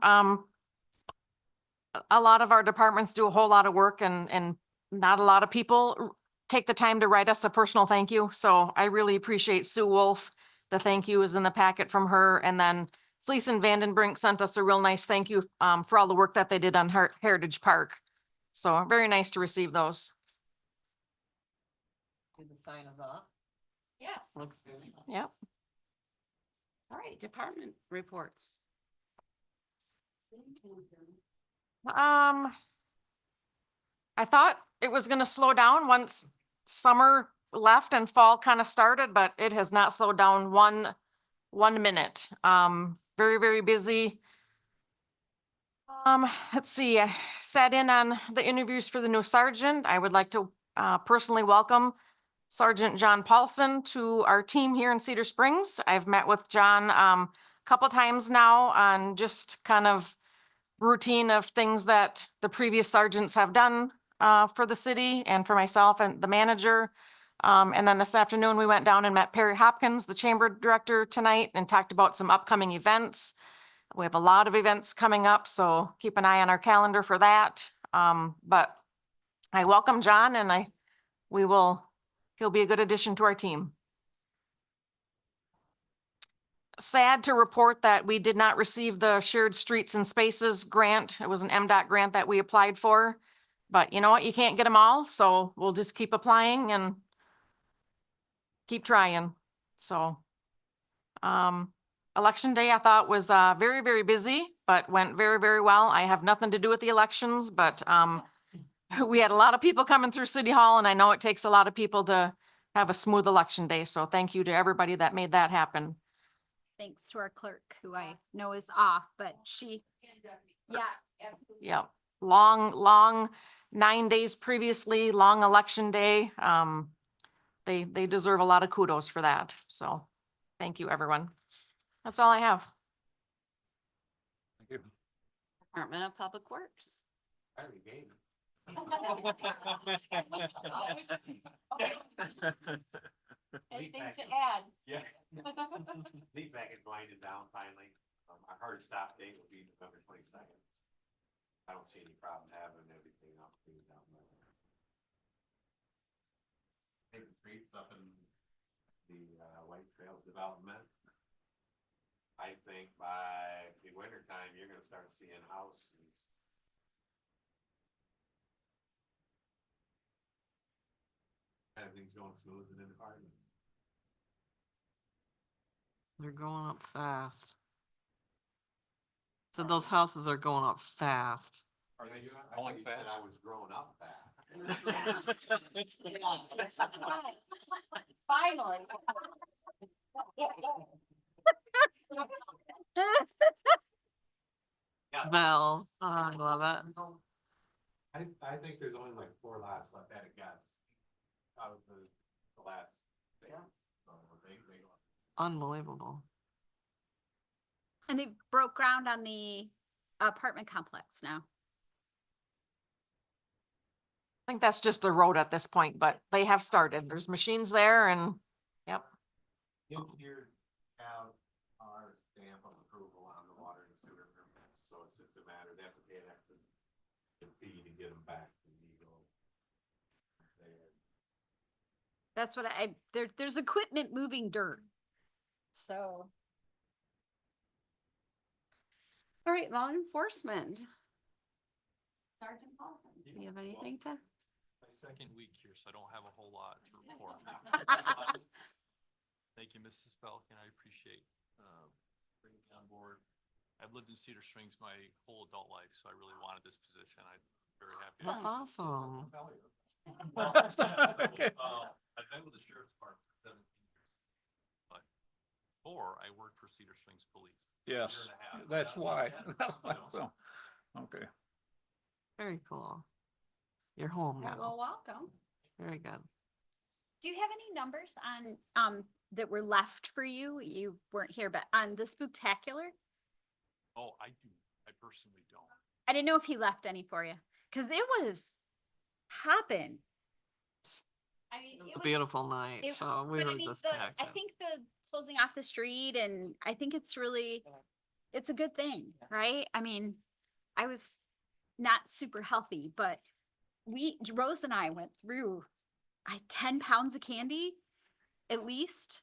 a lot of our departments do a whole lot of work and not a lot of people take the time to write us a personal thank you. So I really appreciate Sue Wolf. The thank you is in the packet from her. And then Fleece and Vandenbrink sent us a real nice thank you for all the work that they did on Heritage Park. So very nice to receive those. Did the sign us off? Yes. Looks good. Yep. All right, department reports. I thought it was gonna slow down once summer left and fall kind of started, but it has not slowed down one minute. Very, very busy. Let's see, I sat in on the interviews for the new sergeant. I would like to personally welcome Sergeant John Paulson to our team here in Cedar Springs. I've met with John a couple times now on just kind of routine of things that the previous sergeants have done for the city and for myself and the manager. And then this afternoon, we went down and met Perry Hopkins, the chamber director, tonight, and talked about some upcoming events. We have a lot of events coming up, so keep an eye on our calendar for that. But I welcome John and he'll be a good addition to our team. Sad to report that we did not receive the Shared Streets and Spaces grant. It was an MDOT grant that we applied for. But you know what? You can't get them all, so we'll just keep applying and keep trying. So, election day I thought was, very, very busy, but went very, very well. I have nothing to do with the elections, but, we had a lot of people coming through City Hall, and I know it takes a lot of people to have a smooth election day. So thank you to everybody that made that happen. Thanks to our clerk, who I know is off, but she, yeah. Yeah, long 9 days previously, long election day. They deserve a lot of kudos for that. So thank you, everyone. That's all I have. Thank you. Department of Public Works. Anything to add? Yeah. Lead back is blinded down finally. Our hard stop date will be November 22nd. I don't see any problem having everything up down there. Paving streets up in the White Trails development. I think by the winter time, you're gonna start seeing houses. Everything's going smooth in the department. They're going up fast. So those houses are going up fast. Are they I going thought you said fast? I was growing up fast. Finally. Val, oh, I love it. I think there's only like 4 lots left at a guess. Out of the last. Phase. So they Unbelievable. And they broke ground on the apartment complex now. I think that's just the road at this point, but they have started. There's machines there and, yep. engineers have our stamp of approval on the water and sewer permits, so it's just a matter, they have to pay an extra fee to get them back to legal. That's what there's equipment moving dirt. So. All right, law enforcement. Sergeant Paulson, do you have anything to? My second week here, so I don't have a whole lot to report. Thank you, Mrs. Falcon. I appreciate bringing me on board. I've lived in Cedar Springs my whole adult life, so I really wanted this position. I'm very happy. That's awesome. I've been with the sheriff's department for 17 years. But before, I worked for Cedar Springs Police. Yes, Year and a half. that's why. That's why, So- so, okay. Very cool. You're home Yeah, now. well, welcome. Very good. Do you have any numbers on that were left for you? You weren't here, but on the Spooktacular? Oh, I do. I personally don't. I didn't know if he left any for you, because it was hopping. I mean, It's a beautiful night, it- so we but I were mean, just I connected. think the closing off the street, and I think it's a good thing, right? I mean, I was not super healthy, but Rose and I went through 10 pounds of candy at least.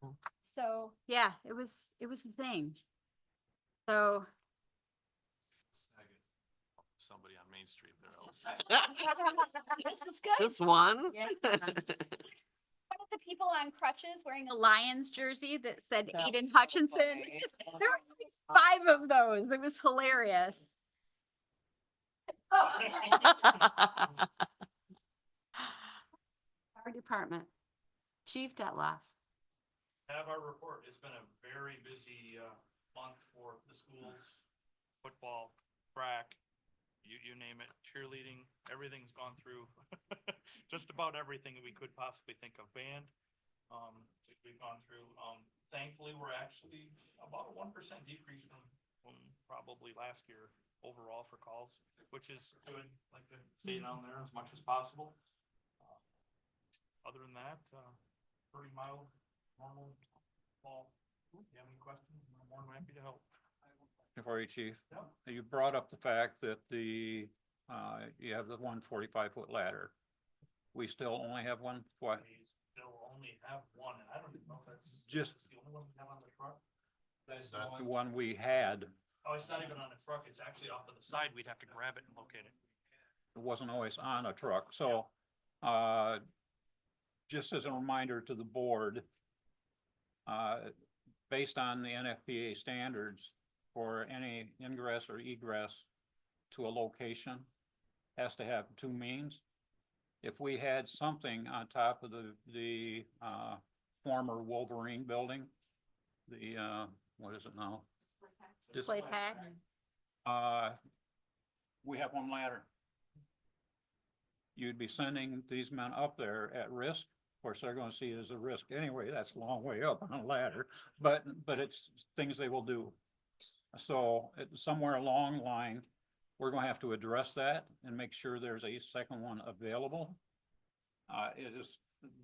Mhm. So yeah, it was a thing. So Somebody on Main Street there else. this is good. Just one? Yeah. One of the people on crutches wearing a Lions jersey that said Aiden Hutchinson. There were like 5 of those. It was hilarious. Our department. Chief Detloff. Have our report. It's been a very busy month for the schools, football, track, you name it, cheerleading, everything's gone through. Just about everything that we could possibly think of. Band, we've gone through. Thankfully, we're actually about a 1% decrease from probably last year overall for calls, which is good, like to stay down there as much as possible. Other than that, pretty mild, normal fall. If you have any questions, I'm more than happy to help. For you, chief, Yep. you brought up the fact that you have the 145-foot ladder. We still only have one, what? We still only have one, and I don't even know if that's Just- that's the only one we have on the truck. That's the one we had. Oh, it's not even on the truck, it's actually off to the side, we'd have to grab it and locate it. It wasn't always on a truck, so, just as a reminder to the board, based on the NFPA standards for any ingress or egress to a location, has to have two means. If we had something on top of the former Wolverine building, what is it now? Display pack. We have one ladder. You'd be sending these men up there at risk. Of course, they're gonna see it as a risk anyway. That's a long way up on a ladder, but it's things they will do. So somewhere along the line, we're gonna have to address that and make sure there's a second one available.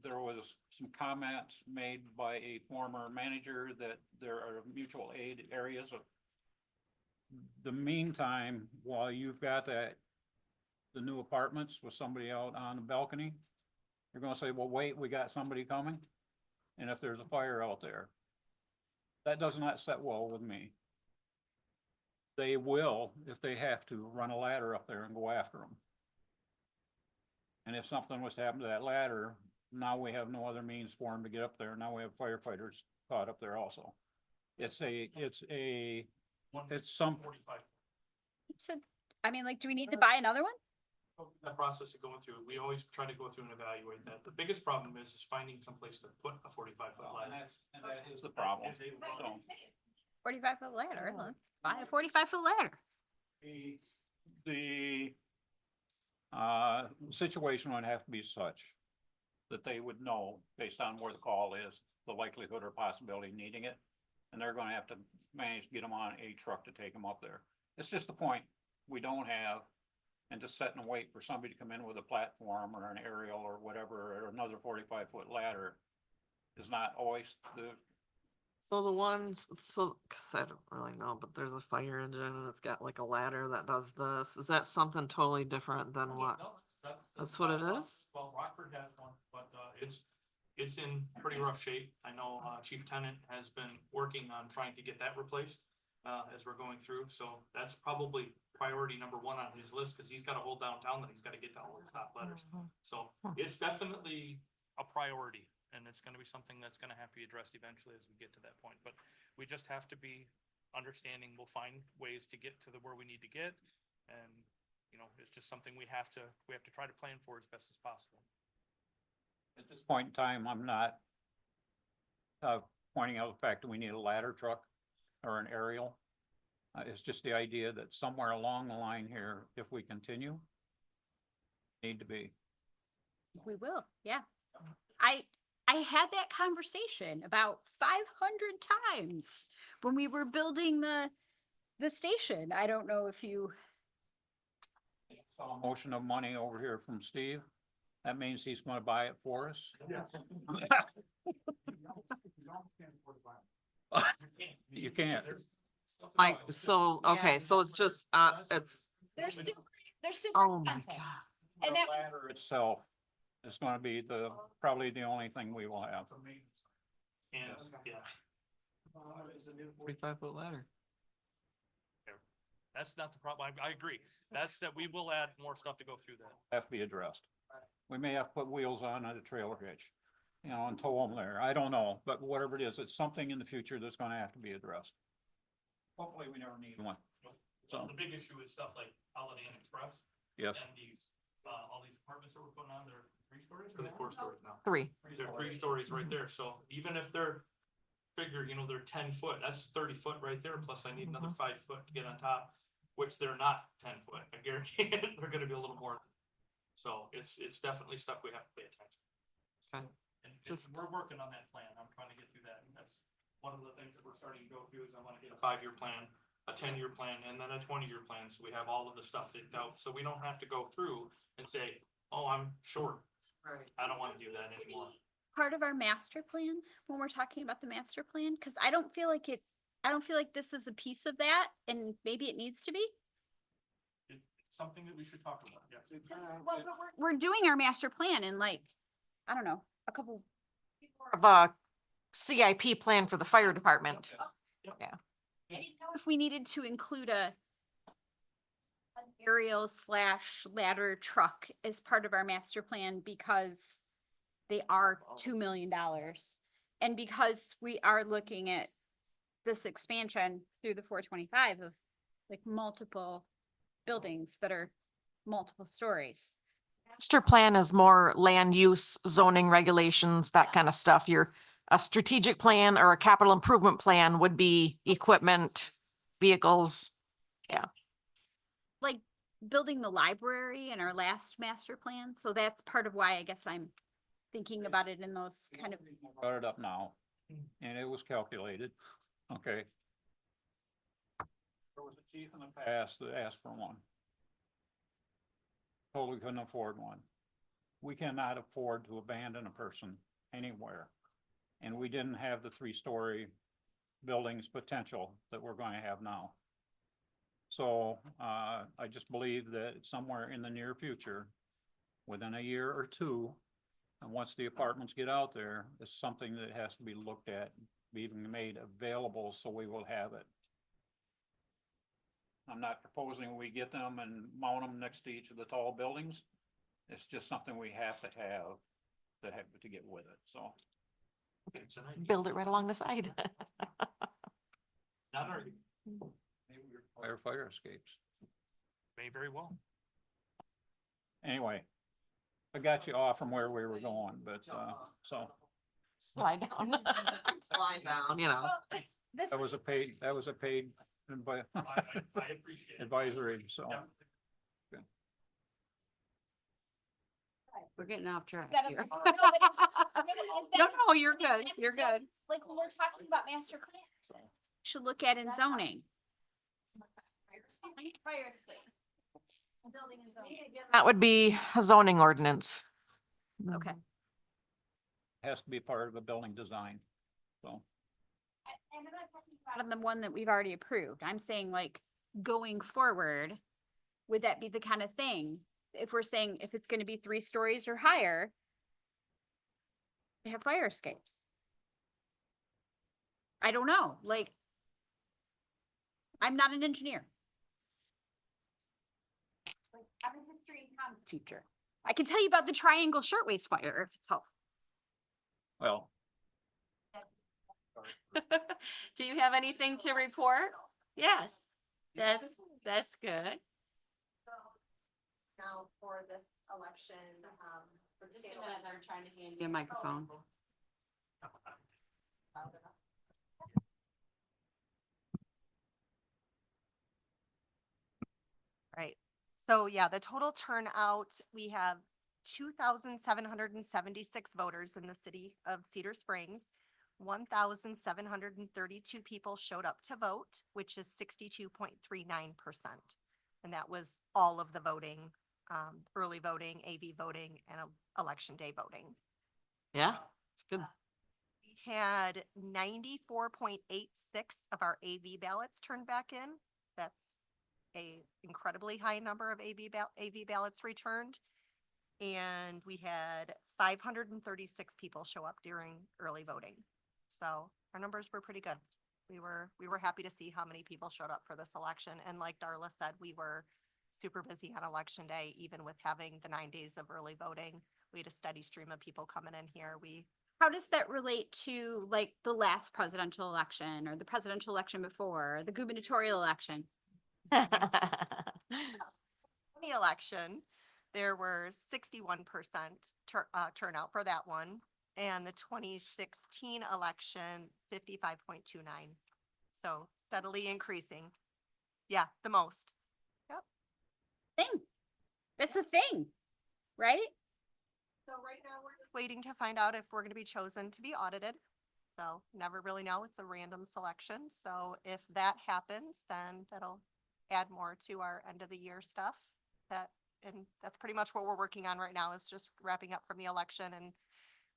There was some comments made by a former manager that there are mutual aid areas of. The meantime, while you've got the new apartments with somebody out on the balcony, you're gonna say, well, wait, we got somebody coming. And if there's a fire out there, that does not set well with me. They will, if they have to, run a ladder up there and go after them. And if something was to happen to that ladder, now we have no other means for them to get up there. Now we have firefighters caught up there also. It's some, 45. I mean, like, do we need to buy another one? That process of going through, we always try to go through and evaluate that. The biggest problem is finding someplace to put a 45-foot ladder. and that is the problem. That is a So, problem. 45-foot ladder, let's buy a 45-foot ladder. the situation would have to be such that they would know, based on where the call is, the likelihood or possibility of needing it. And they're gonna have to manage to get them on a truck to take them up there. It's just the point we don't have. And just sit and wait for somebody to come in with a platform or an aerial or whatever, or another 45-foot ladder is not always So the ones, so, cause I don't really know, but there's a fire engine and it's got like a ladder that does this. Is that something totally different than what? No, That's what it well, is? Well, Rockford has one, but it's in pretty rough shape. I know Chief Tenant has been working on trying to get that replaced as we're going through. So that's probably priority number one on his list, because he's got a whole downtown that he's got to get to all his top letters. So it's definitely a priority, and it's gonna be something that's gonna have to be addressed eventually as we get to that point. But we just have to be understanding. We'll find ways to get to where we need to get, and it's just something we have to try to plan for as best as possible. At this point in time, I'm not pointing out the fact that we need a ladder truck or an aerial. It's just the idea that somewhere along the line here, if we continue, need to be. We will, yeah. I had that conversation about 500 times when we were building the station. I don't know if you, Saw a motion of money over here from Steve. That means he's gonna buy it for us. You can't. Mike, so, okay, so it's just, it's, they're super oh my expensive. God. And that was, Ladder itself is gonna be probably the only thing we will have. And, yeah, 45-foot ladder. that's not the problem. I agree. That's that we will add more stuff to go through that. Have to be addressed. We may have to put wheels on a trailer hitch, and tow them there. I don't know, but whatever it is, it's something in the future that's gonna have to be addressed. Hopefully, we never need one. So the big issue is stuff like Holiday Inn Express. Yes. And all these apartments that we're putting on, they're 3 stories or they're 4 stories now? 3. They're 3 stories right there. So even if they're they're 10 foot, that's 30 foot right there. Plus I need another 5 foot to get on top, which they're not 10 foot. I guarantee it. They're gonna be a little more. So it's definitely stuff we have to pay attention. Okay. And Just- we're working on that plan. I'm trying to get through that. And that's one of the things that we're starting to go through is I want to get a 5-year plan, a 10-year plan, and then a 20-year plan. So we have all of the stuff picked out. So we don't have to go through and say, oh, I'm short. I don't want to do that anymore. part of our master plan when we're talking about the master plan? Cause I don't feel like this is a piece of that, and maybe it needs to be. It's something that we should talk about, yes. Well, but we're doing our master plan in like, I don't know, a couple. Of a CIP plan for the fire department. I didn't know if we needed to include an aerial slash ladder truck as part of our master plan because they are $2 million. And because we are looking at this expansion through the 425 of like multiple buildings that are multiple stories. Master plan is more land use, zoning regulations, that kind of stuff. A strategic plan or a capital improvement plan would be equipment, vehicles. Like building the library in our last master plan. So that's part of why I guess I'm thinking about it in those kind of. Brought it up now, and it was calculated, okay? There was a chief in the past that asked for one. Totally couldn't afford one. We cannot afford to abandon a person anywhere. And we didn't have the 3-story buildings potential that we're going to have now. So, I just believe that somewhere in the near future, within a year or two, and once the apartments get out there, it's something that has to be looked at, be even made available, so we will have it. I'm not proposing we get them and mount them next to each of the tall buildings. It's just something we have to get with it, so. Build it right along the side. Not our, Fire escapes. may very well. Anyway, I got you off from where we were going, but, so, Slide down. Slide down, you know. Well, this, that was a paid advi- I appreciate it. advisory, so. Yeah. We're getting off track that a- here. no, but is that- No, you're is good. that You're still- good. Like when we're talking about master plan, should look at in zoning. Fire escape. Building and zoning. That would be a zoning ordinance. Okay. Has to be part of a building design, so. And I'm not talking about on the one that we've already approved. I'm saying like going forward, would that be the kind of thing? If we're saying if it's gonna be 3 stories or higher, they have fire escapes. I don't know, like, I'm not an engineer. Like, I'm a history and comms teacher. I can tell you about the Triangle Shirtwaist Fire if it's helpful. Well, Do you have anything to report? Yes, that's good. Now for this election, for the Just state a minute, election. they're trying to hand you a microphone. Right. So yeah, the total turnout, we have 2,776 voters in the city of Cedar Springs. 1,732 people showed up to vote, which is 62.39%. And that was all of the voting, early voting, AV voting, and election day voting. Yeah, it's good. We had 94.86 of our AV ballots turned back in. That's a incredibly high number of AV ballots returned. And we had 536 people show up during early voting. So our numbers were pretty good. We were happy to see how many people showed up for this election. And like Darla said, we were super busy on election day, even with having the 9 days of early voting. We had a steady stream of people coming in here. How does that relate to like the last presidential election or the presidential election before, the gubernatorial election? The election, there were 61% turnout for that one. And the 2016 election, 55.29. So steadily increasing. Yeah, the most. Thing. That's a thing, right? So right now, we're just waiting to find out if we're gonna be chosen to be audited. So never really know. It's a random selection. So if that happens, then that'll add more to our end of the year stuff. And that's pretty much what we're working on right now, is just wrapping up from the election and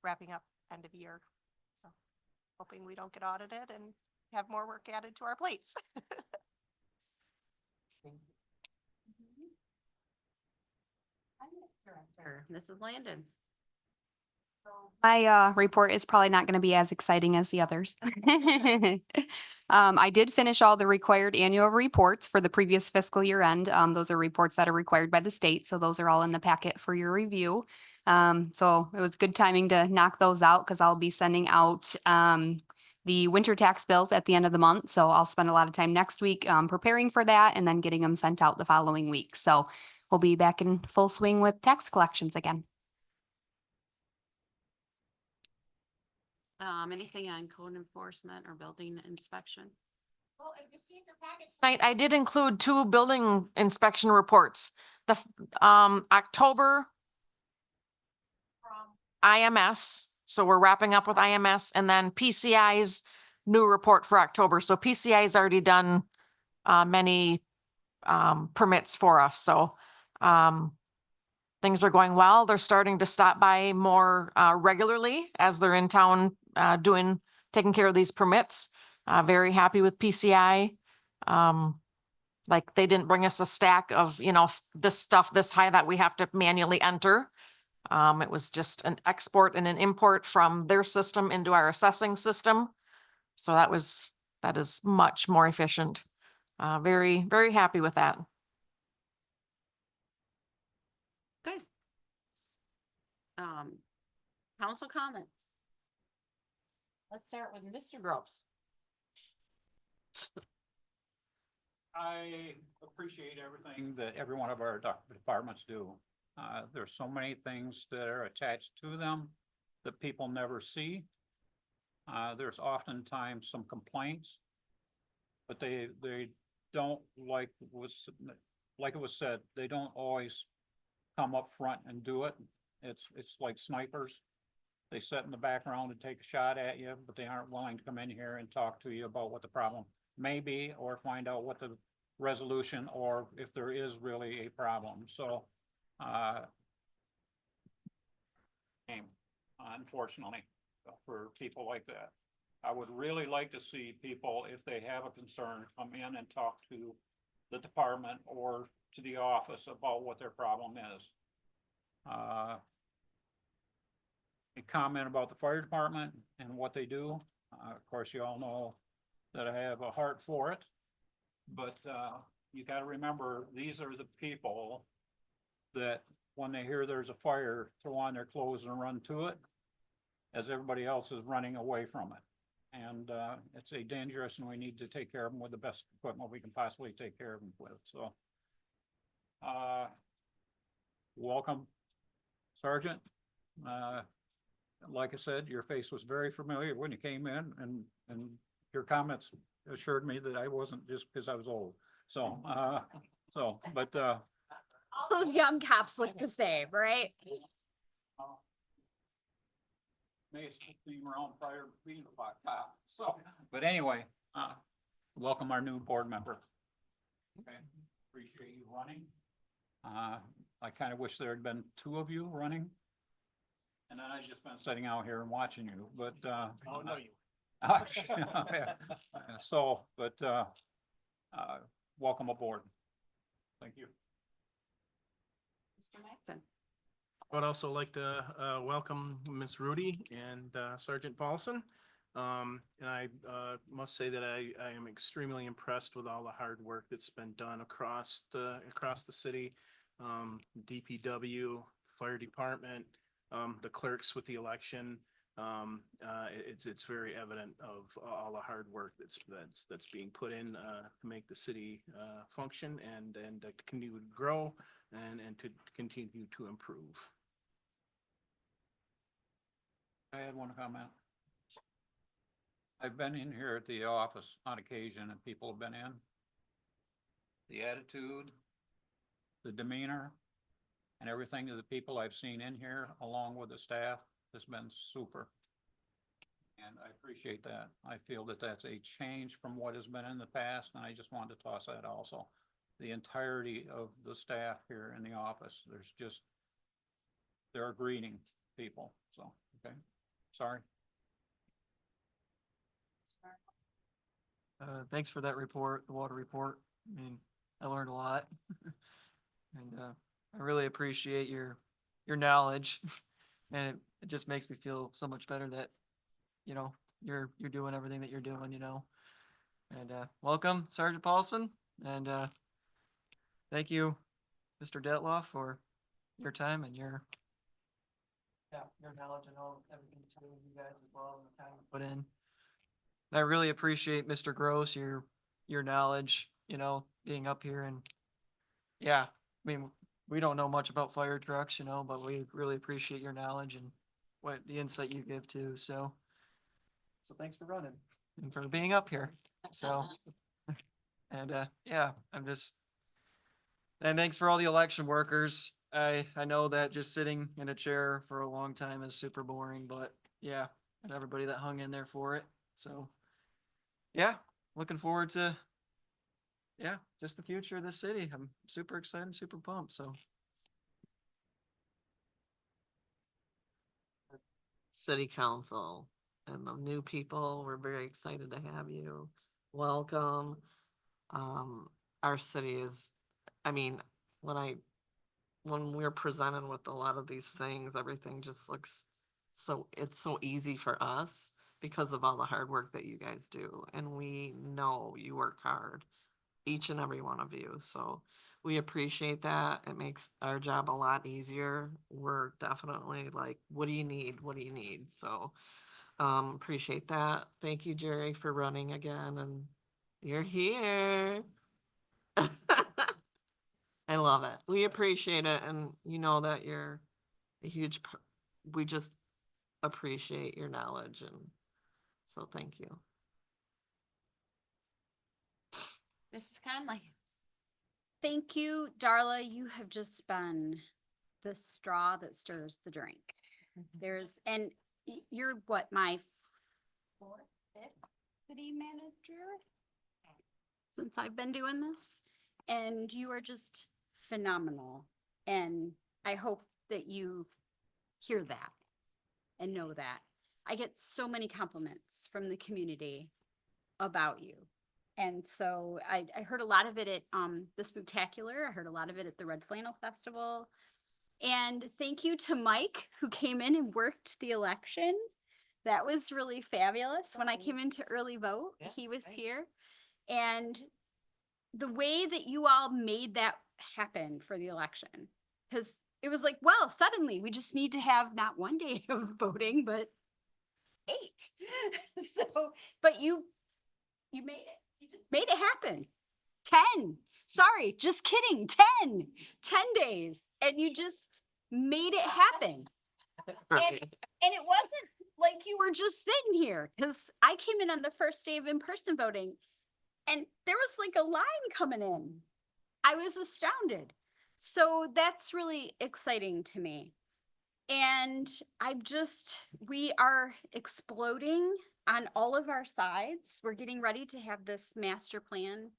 wrapping up end of year. So hoping we don't get audited and have more work added to our plates. Mrs. Landon. My report is probably not going to be as exciting as the others. I did finish all the required annual reports for the previous fiscal year end. Those are reports that are required by the state, so those are all in the packet for your review. So it was good timing to knock those out because I'll be sending out the winter tax bills at the end of the month. So I'll spend a lot of time next week preparing for that and then getting them sent out the following week. So we'll be back in full swing with tax collections again. Anything on code enforcement or building inspection? Well, if you see in your package tonight, I did include 2 building inspection reports. The October from IMS, so we're wrapping up with IMS, and then PCI's new report for October. So PCI's already done many permits for us, so things are going well. They're starting to stop by more regularly as they're in town taking care of these permits. Very happy with PCI. Like they didn't bring us a stack of, this stuff this high that we have to manually enter. It was just an export and an import from their system into our assessing system. So that is much more efficient. Very, very happy with that. Good. Council comments. Let's start with Mr. Gross. I appreciate everything that every one of our departments do. There's so many things that are attached to them that people never see. There's oftentimes some complaints, but they don't like it was said, they don't always come up front and do it. It's like snipers. They sit in the background and take a shot at you, but they aren't willing to come in here and talk to you about what the problem may be or find out what the resolution or if there is really a problem. So, unfortunately, for people like that, I would really like to see people, if they have a concern, come in and talk to the department or to the office about what their problem is. A comment about the fire department and what they do. Of course, you all know that I have a heart for it, but you got to remember, these are the people that when they hear there's a fire, throw on their clothes and run to it as everybody else is running away from it. And it's a dangerous, and we need to take care of them with the best equipment we can possibly take care of them with. So welcome, Sergeant. Like I said, your face was very familiar when you came in, and your comments assured me that I wasn't just because I was old. So, but All those young cops look the same, right? may have been around prior to being a cop. So, but anyway, welcome our new board member. Okay, appreciate you running. I kind of wish there had been 2 of you running. And then I just been sitting out here and watching you, but, Oh, no, you. So, but, welcome aboard. Thank you. Mr. Maxon. I would also like to welcome Miss Rudy and Sergeant Paulson. And I must say that I am extremely impressed with all the hard work that's been done across the city. DPW, fire department, the clerks with the election. It's very evident of all the hard work that's being put in to make the city function and to continue to grow and to continue to improve. I had one comment. I've been in here at the office on occasion and people have been in. The attitude, the demeanor, and everything of the people I've seen in here, along with the staff, has been super. And I appreciate that. I feel that that's a change from what has been in the past, and I just wanted to toss that also. The entirety of the staff here in the office, they're greeting people, so, okay, sorry. Thanks for that report, the water report. I mean, I learned a lot. And I really appreciate your knowledge. And it just makes me feel so much better that, you're doing everything that you're doing, And welcome Sergeant Paulson, and thank you, Mr. Detloff, for your time and your knowledge and all, everything too, you guys as well, and the time you put in. And I really appreciate Mr. Gross, your knowledge, you know, being up here and yeah, I mean, we don't know much about fire trucks, you know, but we really appreciate your knowledge and what the insight you give too, so thanks for running and for being up here, so. And yeah, and thanks for all the election workers. I know that just sitting in a chair for a long time is super boring, but yeah, and everybody that hung in there for it. So yeah, looking forward to just the future of this city. I'm super excited, super pumped, so. City council and the new people, we're very excited to have you. Welcome. Our city is, I mean, when we're presented with a lot of these things, everything just looks it's so easy for us because of all the hard work that you guys do. And we know you work hard, each and every one of you. So we appreciate that. It makes our job a lot easier. We're definitely like, what do you need? What do you need? So appreciate that. Thank you, Jerry, for running again, and you're here. I love it. We appreciate it, and you know that you're a huge we just appreciate your knowledge, and so thank you. Mrs. Conley. Thank you, Darla. You have just been the straw that stirs the drink. And you're what, my fourth, fifth city manager since I've been doing this, and you are just phenomenal. And I hope that you hear that and know that. I get so many compliments from the community about you. And so I heard a lot of it at the Spooktacular. I heard a lot of it at the Red Flannel Festival. And thank you to Mike, who came in and worked the election. That was really fabulous. When I came into early vote, he was here. And the way that you all made that happen for the election, because it was like, well, suddenly we just need to have not one day of voting, but 8. So, but you made it. You just made it happen. 10. Sorry, just kidding. 10 days. And you just made it happen. Right. And it wasn't like you were just sitting here, because I came in on the first day of in-person voting and there was like a line coming in. I was astounded. So that's really exciting to me. And we are exploding on all of our sides. We're getting ready to have this master plan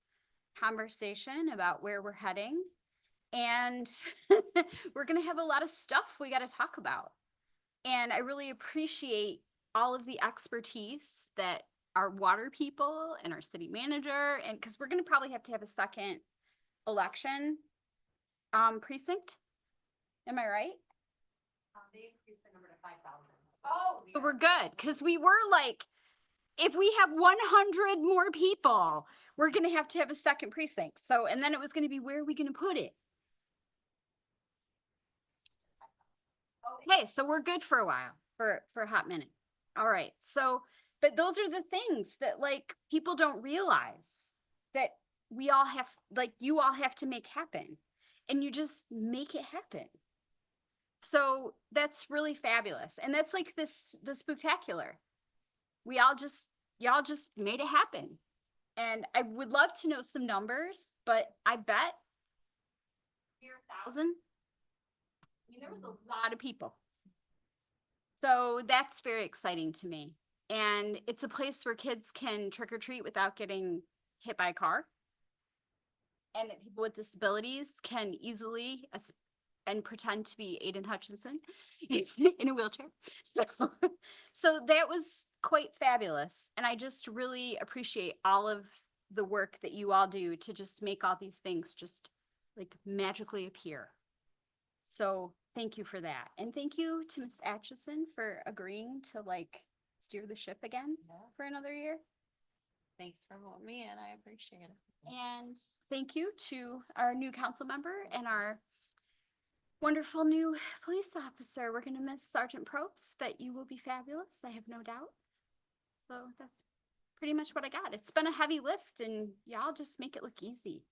conversation about where we're heading. And we're going to have a lot of stuff we got to talk about. And I really appreciate all of the expertise that our water people and our city manager, and because we're going to probably have to have a second election precinct. Am I right? They increased the number to 5,000. Oh, so we're good, because we were like, if we have 100 more people, we're going to have a second precinct. So, and then it was going to be, where are we going to put it? Okay, so we're good for a while, for a hot minute. All right. So, but those are the things that like people don't realize that we all have, like you all have to make happen, and you just make it happen. So that's really fabulous. And that's like the Spooktacular. Y'all just made it happen. And I would love to know some numbers, but I bet 1,000. I mean, there was a lot of people. So that's very exciting to me. And it's a place where kids can trick or treat without getting hit by a car. And that people with disabilities can easily and pretend to be Aiden Hutchinson in a wheelchair. So that was quite fabulous. And I just really appreciate all of the work that you all do to just make all these things just like magically appear. So thank you for that. And thank you to Ms. Atchison for agreeing to like steer the ship again for another year. Thanks for voting me in. I appreciate it. And thank you to our new council member and our wonderful new police officer. We're gonna miss Sergeant Probst, but you will be fabulous, I have no doubt. So that's pretty much what I got. It's been a heavy lift and y'all just make it look easy.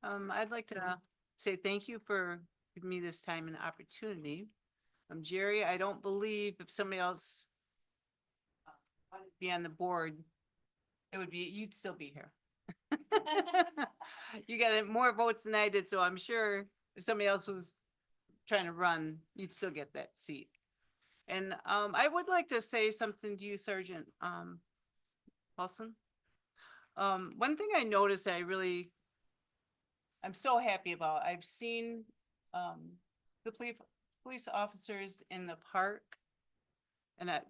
I'd like to say thank you for giving me this time and opportunity. Jerry, I don't believe if somebody else wanted to be on the board, it would be, you'd still be here. You got more votes than I did, so I'm sure if somebody else was trying to run, you'd still get that seat. And I would like to say something to you, Sergeant Paulson. One thing I noticed that I'm so happy about, I've seen the police officers in the park and at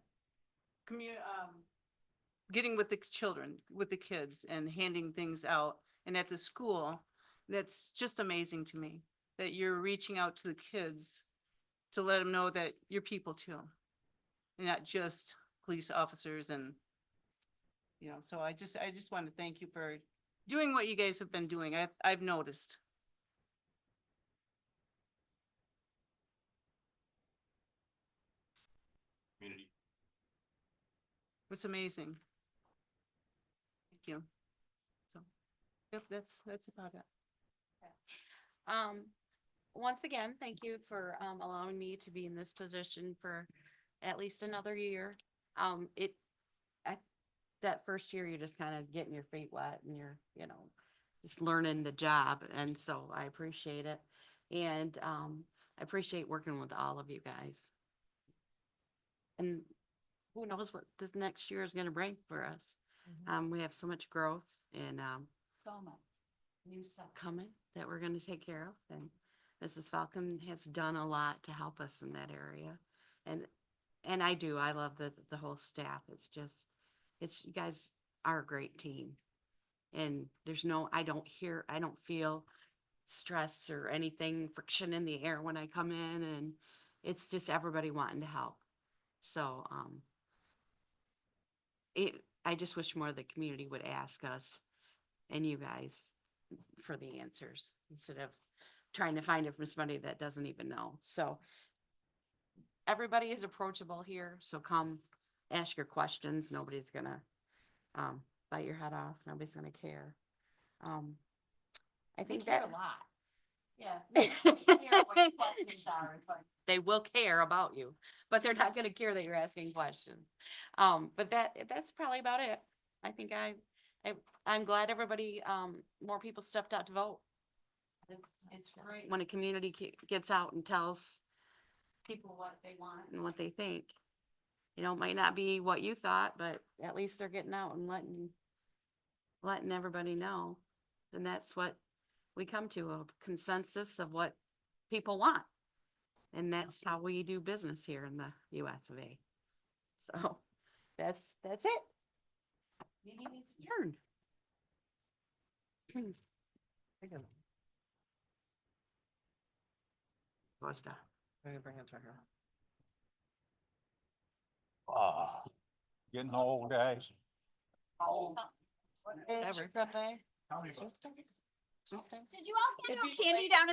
getting with the children, with the kids and handing things out, and at the school. That's just amazing to me that you're reaching out to the kids to let them know that you're people too, and not just police officers. And so I just want to thank you for doing what you guys have been doing. I've noticed. Community. It's amazing. Thank you. So, yep, that's about it. Once again, thank you for allowing me to be in this position for at least another year. That first year, you're just kind of getting your feet wet and you're, just learning the job. And so I appreciate it. And I appreciate working with all of you guys. And who knows what this next year is going to bring for us. We have so much growth and so much new stuff coming that we're going to take care of. And Mrs. Falcon has done a lot to help us in that area. And I love the whole staff. You guys are a great team. And I don't feel stress or anything, friction in the air when I come in, and it's just everybody wanting to help. So, I just wish more of the community would ask us and you guys for the answers instead of trying to find it from somebody that doesn't even know. So everybody is approachable here. So come ask your questions. Nobody's gonna, bite your head off. Nobody's gonna care. I think that a lot. Yeah. They will care about you, but they're not gonna care that you're asking questions. But that's probably about it. I think I'm glad everybody, more people stepped out to vote. It's great when a community gets out and tells people what they want and what they think. It might not be what you thought, but at least they're getting out and letting everybody know. And that's what we come to, a consensus of what people want. And that's how we do business here in the US of A. So that's it. Meeting is adjourned. What's that? Bring it to her. Getting old, guys. Whatever. Tuesday? Did you all hand out candy down